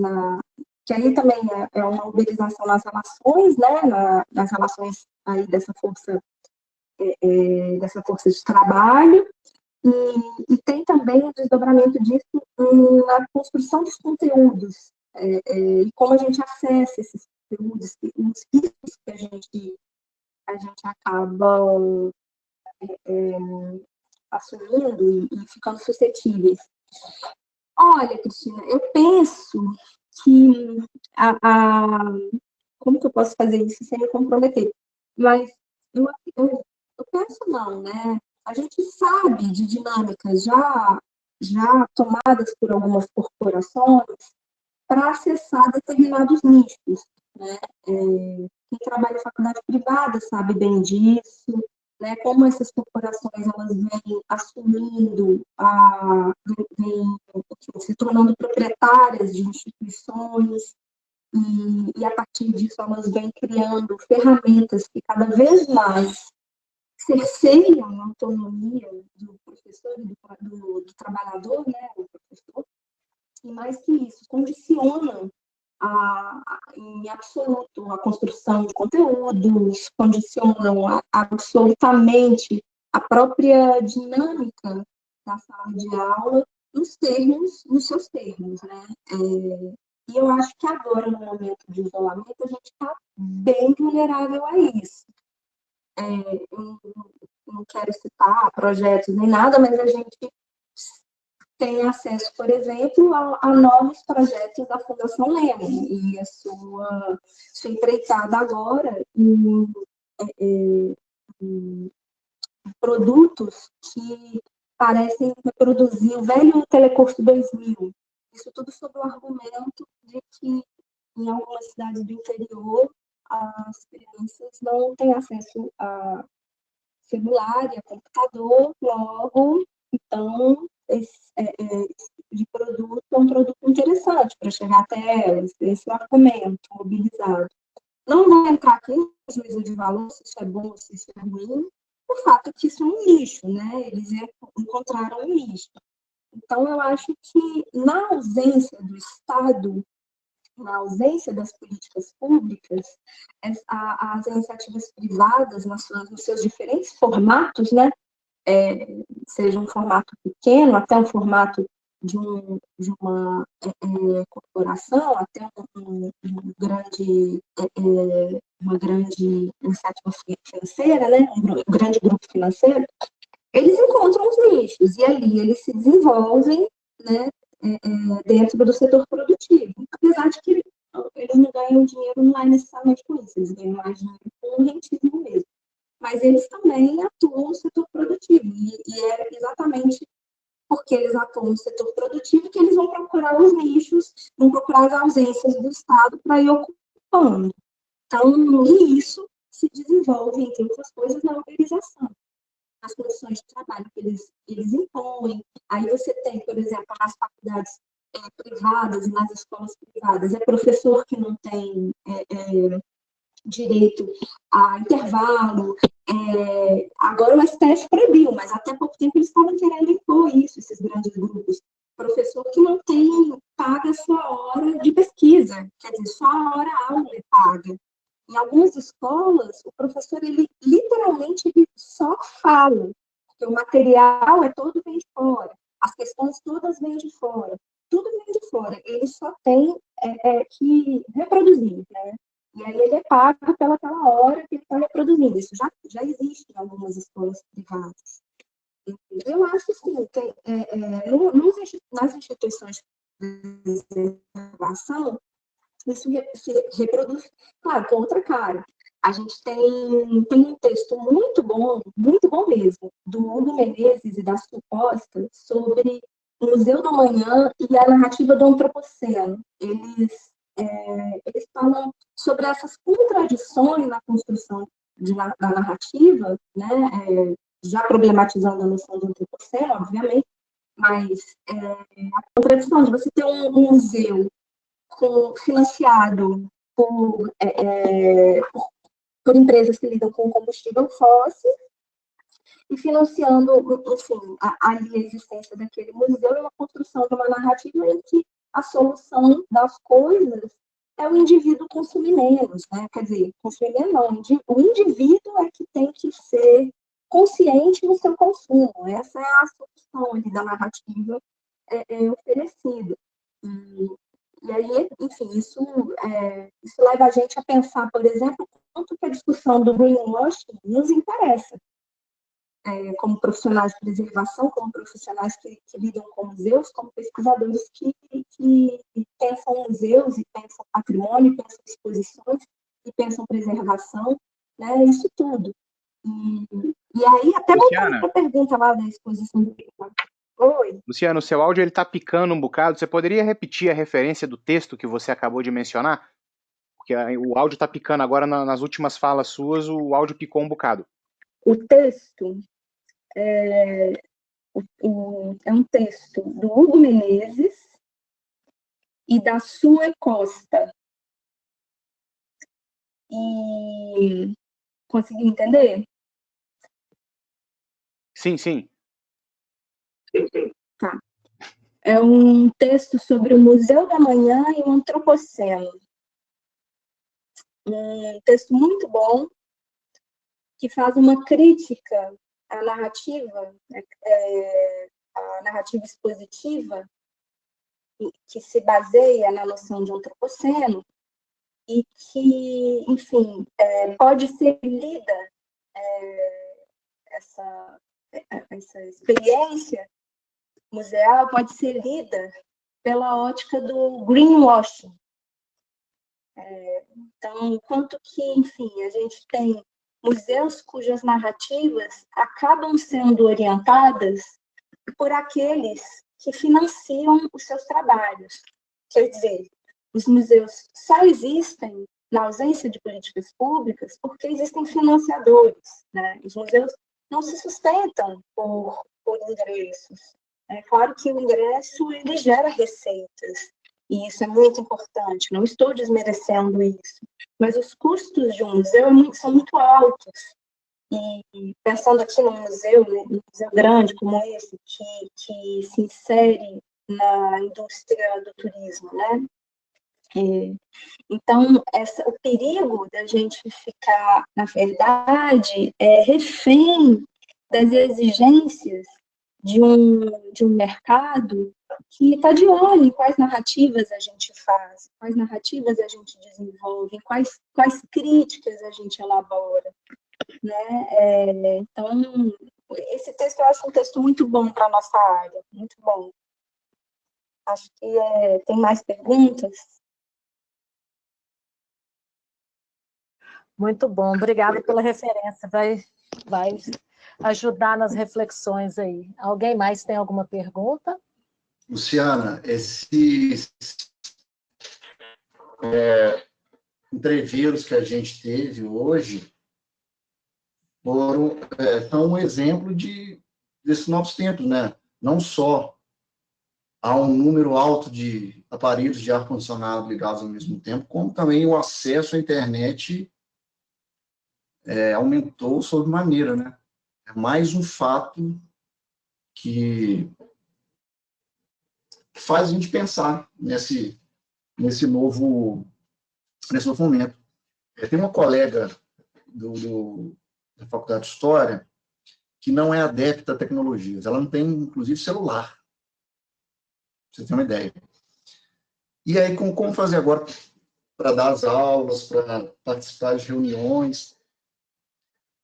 [SPEAKER 3] que aí também é uma uberização nas relações, né, nas relações aí dessa força de trabalho, e tem também o desdobramento disso na construção dos conteúdos, e como a gente acessa esses conteúdos, os riscos que a gente acaba assumindo e ficando suscetíveis. Olha, Cristina, eu penso que como que eu posso fazer isso sem me comprometer? Mas eu penso não, né? A gente sabe de dinâmicas já tomadas por algumas corporações para acessar determinados nichos, né? Quem trabalha em faculdade privada sabe bem disso, né? Como essas corporações elas vêm assumindo, se tornando proprietárias de instituições, e a partir disso elas vêm criando ferramentas que cada vez mais cerceiam a autonomia do professor e do trabalhador, né, o professor, e mais que isso, condicionam em absoluto a construção de conteúdos, condicionam absolutamente a própria dinâmica da sala de aula nos seus termos, né? E eu acho que agora, no momento de isolamento, a gente está bem vulnerável a isso. Eu não quero citar projetos nem nada, mas a gente tem acesso, por exemplo, a novos projetos da Fundação Lehman, e a sua empreitada agora em produtos que parecem reproduzir o velho Telecurso 2000. Isso tudo sob o argumento de que em algumas cidades do interior as crianças não têm acesso a celular e a computador, logo, então, esse de produto é um produto interessante para chegar até elas, esse argumento mobilizado. Não vou entrar aqui no juízo de valor, se isso é bom, se isso é ruim, o fato é que isso é um nicho, né? Eles encontraram um nicho. Então, eu acho que, na ausência do Estado, na ausência das políticas públicas, as iniciativas privadas, nos seus diferentes formatos, né, seja um formato pequeno, até um formato de uma corporação, até uma grande iniciativa financeira, né? Um grande grupo financeiro, eles encontram os nichos, e ali eles se desenvolvem, né, dentro do setor produtivo. Apesar de que eles não ganham dinheiro, não é necessariamente com isso, eles ganham mais dinheiro com o rentismo mesmo. Mas eles também atuam no setor produtivo, e é exatamente porque eles atuam no setor produtivo que eles vão procurar os nichos, vão procurar as ausências do Estado para ir ocupando. Então, e isso se desenvolve, entre outras coisas, na organização. As condições de trabalho que eles impõem. Aí você tem, por exemplo, nas faculdades privadas e nas escolas privadas, professor que não tem direito a intervalo. Agora o STF proibiu, mas até pouco tempo eles estavam querendo impor isso, esses grandes grupos. Professor que não tem, paga sua hora de pesquisa, quer dizer, só a hora aula é paga. Em algumas escolas, o professor, ele literalmente ele só fala, porque o material todo vem de fora, as questões todas vêm de fora, tudo vem de fora, ele só tem que reproduzir, né? E aí ele é pago pelaquela hora que ele está reproduzindo. Isso já existe em algumas escolas privadas. Eu acho sim, que nas instituições de preservação, isso se reproduz, claro, com outra cara. A gente tem um texto muito bom mesmo, do Hugo Menezes e da Sul Costa, sobre o Museu do Amanhã e a narrativa do Antropoceno. Eles falam sobre essas contradições na construção da narrativa, né? Já problematizando a noção do Antropoceno, obviamente, mas a contradição de você ter um museu financiado por empresas que lidam com combustível fóssil e financiando, enfim, ali a existência daquele museu e uma construção de uma narrativa em que a solução das coisas é o indivíduo consumir menos, né? Quer dizer, consumir menos não, o indivíduo é que tem que ser consciente no seu consumo. Essa é a solução ali da narrativa oferecida. E aí, enfim, isso leva a gente a pensar, por exemplo, quanto que a discussão do greenwashing nos interessa, como profissionais de preservação, como profissionais que lidam com museus, como pesquisadores que pensam museus e pensam patrimônio, pensam exposições e pensam preservação, né, isso tudo. E aí, até voltando para a pergunta lá da exposição do Oi.
[SPEAKER 5] Luciana, o seu áudio está picando um bocado. Você poderia repetir a referência do texto que você acabou de mencionar? Porque o áudio está picando agora nas últimas falas suas, o áudio picou um bocado.
[SPEAKER 3] O texto é um texto do Hugo Menezes e da Sue Costa. E conseguiu entender?
[SPEAKER 5] Sim, sim.
[SPEAKER 3] Tá. É um texto sobre o Museu da Manhã e o Antropoceno. Um texto muito bom, que faz uma crítica à narrativa, a narrativa expositiva, que se baseia na noção de antropoceno, e que, enfim, pode ser lida, essa experiência museal pode ser lida pela ótica do greenwashing. Então, quanto que, enfim, a gente tem museus cujas narrativas acabam sendo orientadas por aqueles que financiam os seus trabalhos. Quer dizer, os museus só existem na ausência de políticas públicas porque existem financiadores, né? Os museus não se sustentam por ingressos. É claro que o ingresso ele gera receitas, e isso é muito importante, não estou desmerecendo isso, mas os custos de um museu são muito altos. E pensando aqui num museu grande como esse, que se insere na indústria do turismo, né? Então, o perigo da gente ficar, na verdade, refém das exigências de um mercado que está de olho em quais narrativas a gente faz, quais narrativas a gente desenvolve, quais críticas a gente elabora, né? Então, esse texto eu acho um texto muito bom para a nossa área, muito bom. Acho que tem mais perguntas?
[SPEAKER 1] Muito bom, obrigada pela referência, vai ajudar nas reflexões aí. Alguém mais tem alguma pergunta?
[SPEAKER 4] Luciana, esses entreveros que a gente teve hoje são um exemplo desses novos tempos, né? Não só há um número alto de aparelhos de ar-condicionado ligados ao mesmo tempo, como também o acesso à internet aumentou sobremaneira, né? É mais um fato que faz a gente pensar nesse novo momento. Tem uma colega da Faculdade de História que não é adepta a tecnologias. Ela não tem, inclusive, celular. Pra você ter uma ideia. E aí, como fazer agora para dar as aulas, para participar de reuniões?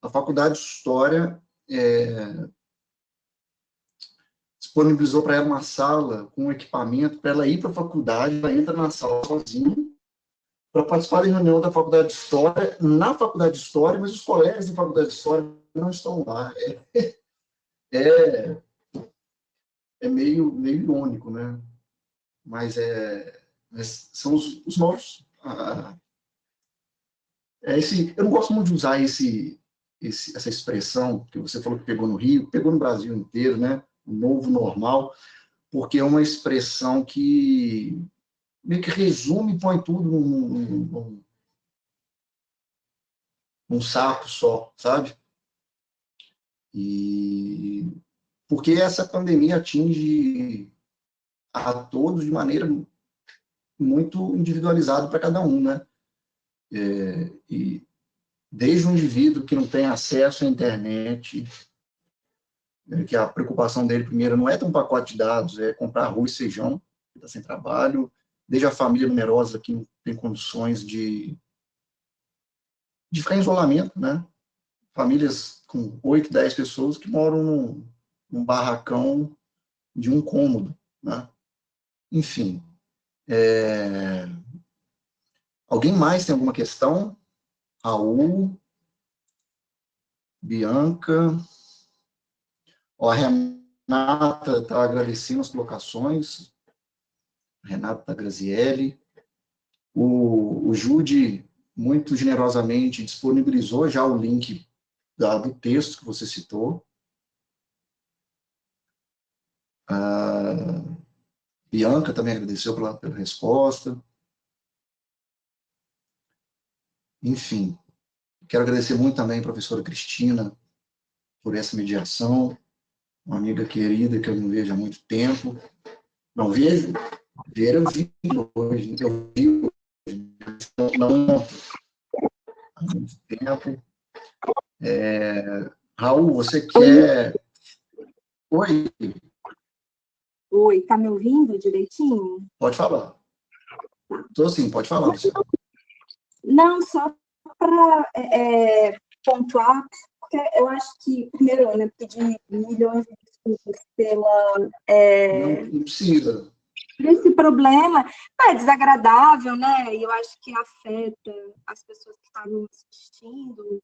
[SPEAKER 4] A Faculdade de História disponibilizou para ela uma sala com equipamento para ela ir para a faculdade, ela entra na sala sozinha, para participar da reunião da Faculdade de História, na Faculdade de História, mas os colegas da Faculdade de História não estão lá. É meio irônico, né? Mas são os novos... eu não gosto muito de usar essa expressão que você falou que pegou no Rio, pegou no Brasil inteiro, né? O novo normal, porque é uma expressão que meio que resume e põe tudo num saco só, sabe? E porque essa pandemia atinge a todos de maneira muito individualizada para cada um, né? E desde um indivíduo que não tem acesso à internet, que a preocupação dele primeiro não é ter um pacote de dados, é comprar arroz e feijão, que está sem trabalho, desde a família numerosa que não tem condições de ficar em isolamento, né? Famílias com 8, 10 pessoas que moram num barracão de um cômodo, né? Enfim. Alguém mais tem alguma questão? Raul, Bianca, a Renata está agradecendo as colocações, Renata Grazielli, o Jude muito generosamente disponibilizou já o link do texto que você citou. A Bianca também agradeceu pela resposta. Enfim, quero agradecer muito também a professora Cristina por essa mediação, uma amiga querida que eu não vejo há muito tempo. Não vejo? Ver eu vi hoje. Eu vi hoje. Não há muito tempo. Raul, você quer... Oi.
[SPEAKER 3] Oi, tá me ouvindo direitinho?
[SPEAKER 4] Pode falar. Estou sim, pode falar, Luciana.
[SPEAKER 3] Não, só para pontuar, porque eu acho que, primeiro, né, pedir milhões de desculpas pela...
[SPEAKER 4] Não precisa.
[SPEAKER 3] Esse problema é desagradável, né? E eu acho que afeta as pessoas que estavam assistindo.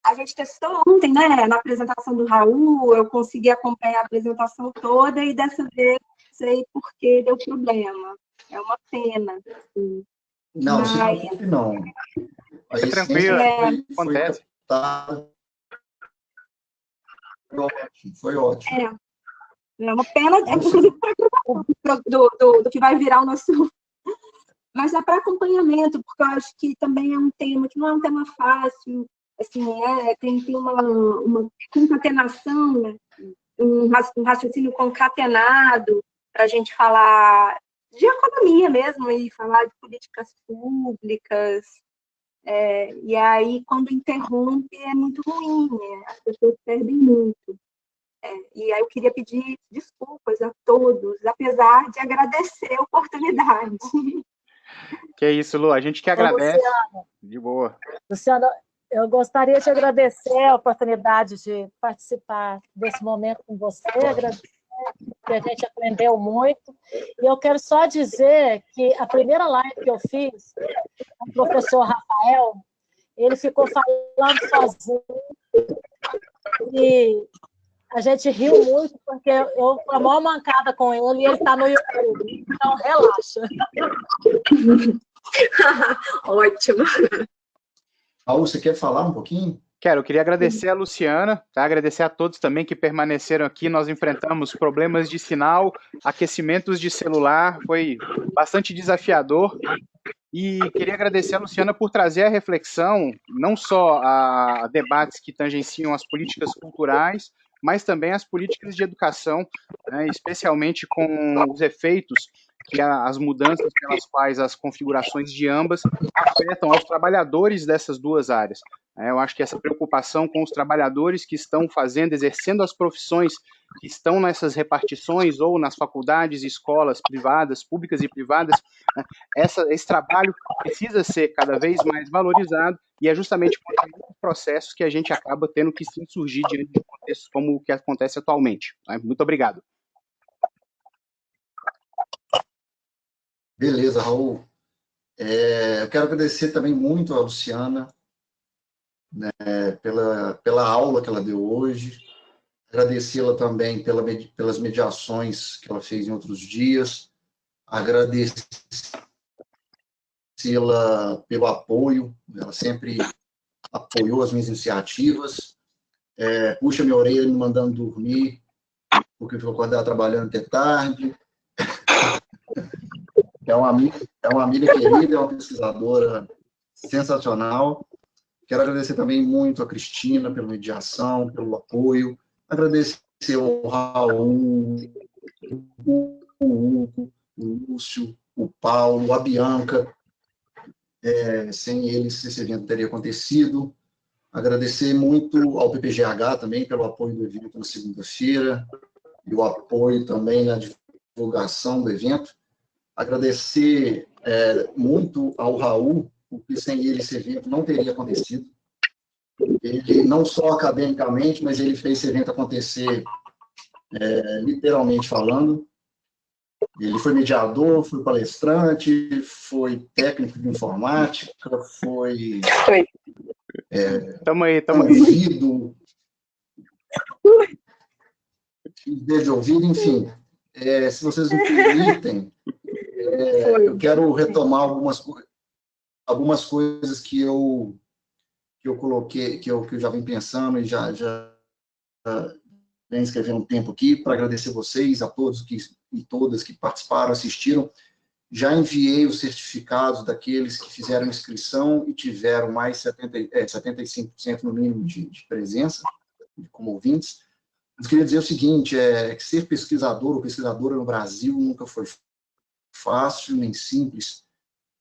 [SPEAKER 3] A gente testou ontem, né? Na apresentação do Raul, eu consegui acompanhar a apresentação toda e dessa vez não sei por que deu problema. É uma pena. Assim.
[SPEAKER 4] Não, se preocupe, não.
[SPEAKER 5] É tranquilo, acontece.
[SPEAKER 4] Foi ótimo.
[SPEAKER 3] É uma pena, inclusive, do que vai virar o nosso... Mas é para acompanhamento, porque eu acho que também é um tema que não é um tema fácil, assim, tem uma concatenação, né? um raciocínio concatenado para a gente falar de economia mesmo e falar de políticas públicas. E aí, quando interrompe, é muito ruim, né? As pessoas perdem muito. E aí eu queria pedir desculpas a todos, apesar de agradecer a oportunidade.
[SPEAKER 5] Que é isso, Lu, a gente que agradece.
[SPEAKER 1] Luciana,
[SPEAKER 5] de boa.
[SPEAKER 1] Luciana, eu gostaria de agradecer a oportunidade de participar desse momento com você, agradecer que a gente aprendeu muito. E eu quero só dizer que a primeira live que eu fiz com o professor Rafael, ele ficou falando sozinho e a gente riu muito, porque eu fui a maior mancada com ele e ele está no YouTube. Então, relaxa.
[SPEAKER 3] Ótimo.
[SPEAKER 4] Raul, você quer falar um pouquinho?
[SPEAKER 5] Eu queria agradecer a Luciana, tá? Agradecer a todos também que permaneceram aqui. Nós enfrentamos problemas de sinal, aquecimentos de celular, foi bastante desafiador. E queria agradecer a Luciana por trazer a reflexão, não só a debates que tangenciam as políticas culturais, mas também as políticas de educação, né, especialmente com os efeitos que as mudanças pelas quais as configurações de ambas afetam aos trabalhadores dessas duas áreas. Eu acho que essa preocupação com os trabalhadores que estão exercendo as profissões que estão nessas repartições ou nas faculdades e escolas privadas, públicas e privadas, esse trabalho precisa ser cada vez mais valorizado e é justamente por esses processos que a gente acaba tendo que se insurgir diante de contextos como o que acontece atualmente. Muito obrigado.
[SPEAKER 4] Beleza, Raul. Eu quero agradecer também muito a Luciana, né, pela aula que ela deu hoje, agradecê-la também pelas mediações que ela fez em outros dias, agradecê-la pelo apoio, ela sempre apoiou as minhas iniciativas, puxa minha orelha me mandando dormir, porque eu fico acordado trabalhando até tarde. É uma amiga querida, é uma pesquisadora sensacional. Quero agradecer também muito a Cristina pela mediação, pelo apoio. Agradecer ao Raul, o Hugo, o Lúcio, o Paulo, a Bianca. Sem eles, esse evento teria acontecido. Agradecer muito ao PPGH também pelo apoio do evento na segunda-feira e o apoio também na divulgação do evento. Agradecer muito ao Raul, porque sem ele esse evento não teria acontecido. Ele, não só academicamente, mas ele fez esse evento acontecer literalmente falando. Ele foi mediador, foi palestrante, foi técnico de informática, foi
[SPEAKER 5] Tamo aí.
[SPEAKER 4] ouvido, de ouvido, enfim. Se vocês me permitem, eu quero retomar algumas coisas que eu coloquei, que eu já venho pensando e já venho escrevendo um tempo aqui, para agradecer vocês, a todos e todas que participaram, assistiram. Já enviei os certificados daqueles que fizeram inscrição e tiveram mais 75% no mínimo de presença, como ouvintes. Mas queria dizer o seguinte, que ser pesquisador ou pesquisadora no Brasil nunca foi fácil nem simples.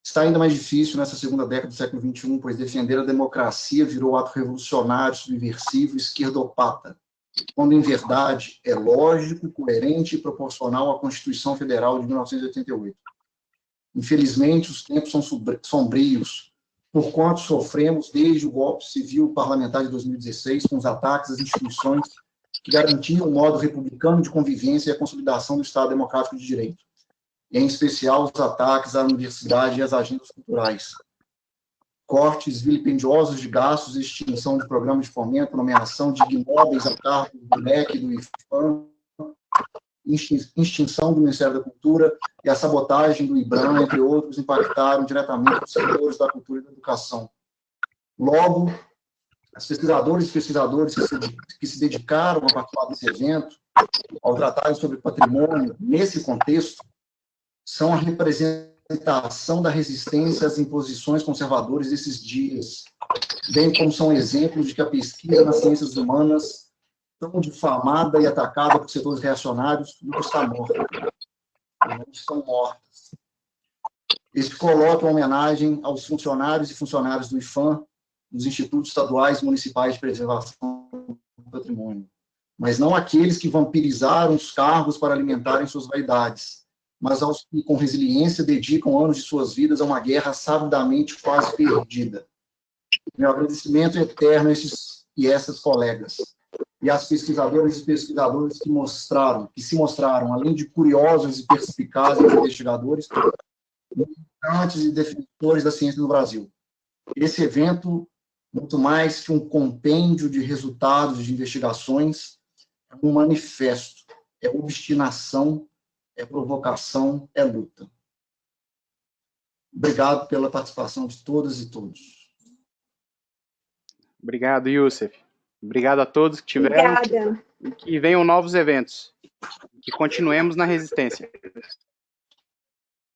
[SPEAKER 4] Está ainda mais difícil nessa segunda década do século XXI, pois defender a democracia virou ato revolucionário, subversivo e esquerdopata, quando, em verdade, é lógico, coerente e proporcional à Constituição Federal de 1988. Infelizmente, os tempos são sombrios, porquanto sofremos desde o golpe civil parlamentar de 2016, com os ataques às instituições que garantiam um modo republicano de convivência e a consolidação do Estado Democrático de Direito, e, em especial, os ataques à universidade e às agendas culturais. Cortes vilipendiosos de gastos, extinção de programas de fomento, nomeação de ignóbeis a cargo do MEC e do IFAM, extinção do Ministério da Cultura e a sabotagem do IBRAM, entre outros, impactaram diretamente os setores da cultura e da educação. Logo, as pesquisadoras e pesquisadores que se dedicaram a participar desse evento, ao tratarem sobre patrimônio, nesse contexto, são a representação da resistência às imposições conservadoras desses dias, bem como são exemplos de que a pesquisa nas ciências humanas, tão difamada e atacada por setores reacionários, não está morta. Não estão mortas. Este coloca uma homenagem aos funcionários e funcionárias do IPHAN, dos Institutos Estaduais e Municipais de Preservação do Patrimônio, mas não aqueles que vampirizaram os cargos para alimentarem suas vaidades, mas aos que, com resiliência, dedicam anos de suas vidas a uma guerra sabidamente quase perdida. Meu agradecimento é eterno a esses e essas colegas, e às pesquisadoras e pesquisadores que se mostraram, além de curiosos e perspicazes investigadores, militantes e defensores da ciência no Brasil. Esse evento, muito mais que um compêndio de resultados de investigações, é um manifesto, é obstinação, é provocação, é luta. Obrigado pela participação de todas e todos.
[SPEAKER 5] Obrigado, Youssef. Obrigado a todos que tiveram.
[SPEAKER 3] Obrigada.
[SPEAKER 5] E que venham novos eventos. Que continuemos na resistência.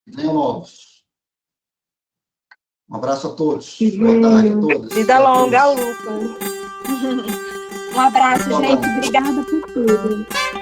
[SPEAKER 4] Venham novos. Um abraço a todos. Boa tarde a todos.
[SPEAKER 3] Vida longa, Lupa. Um abraço, gente. Obrigada por tudo.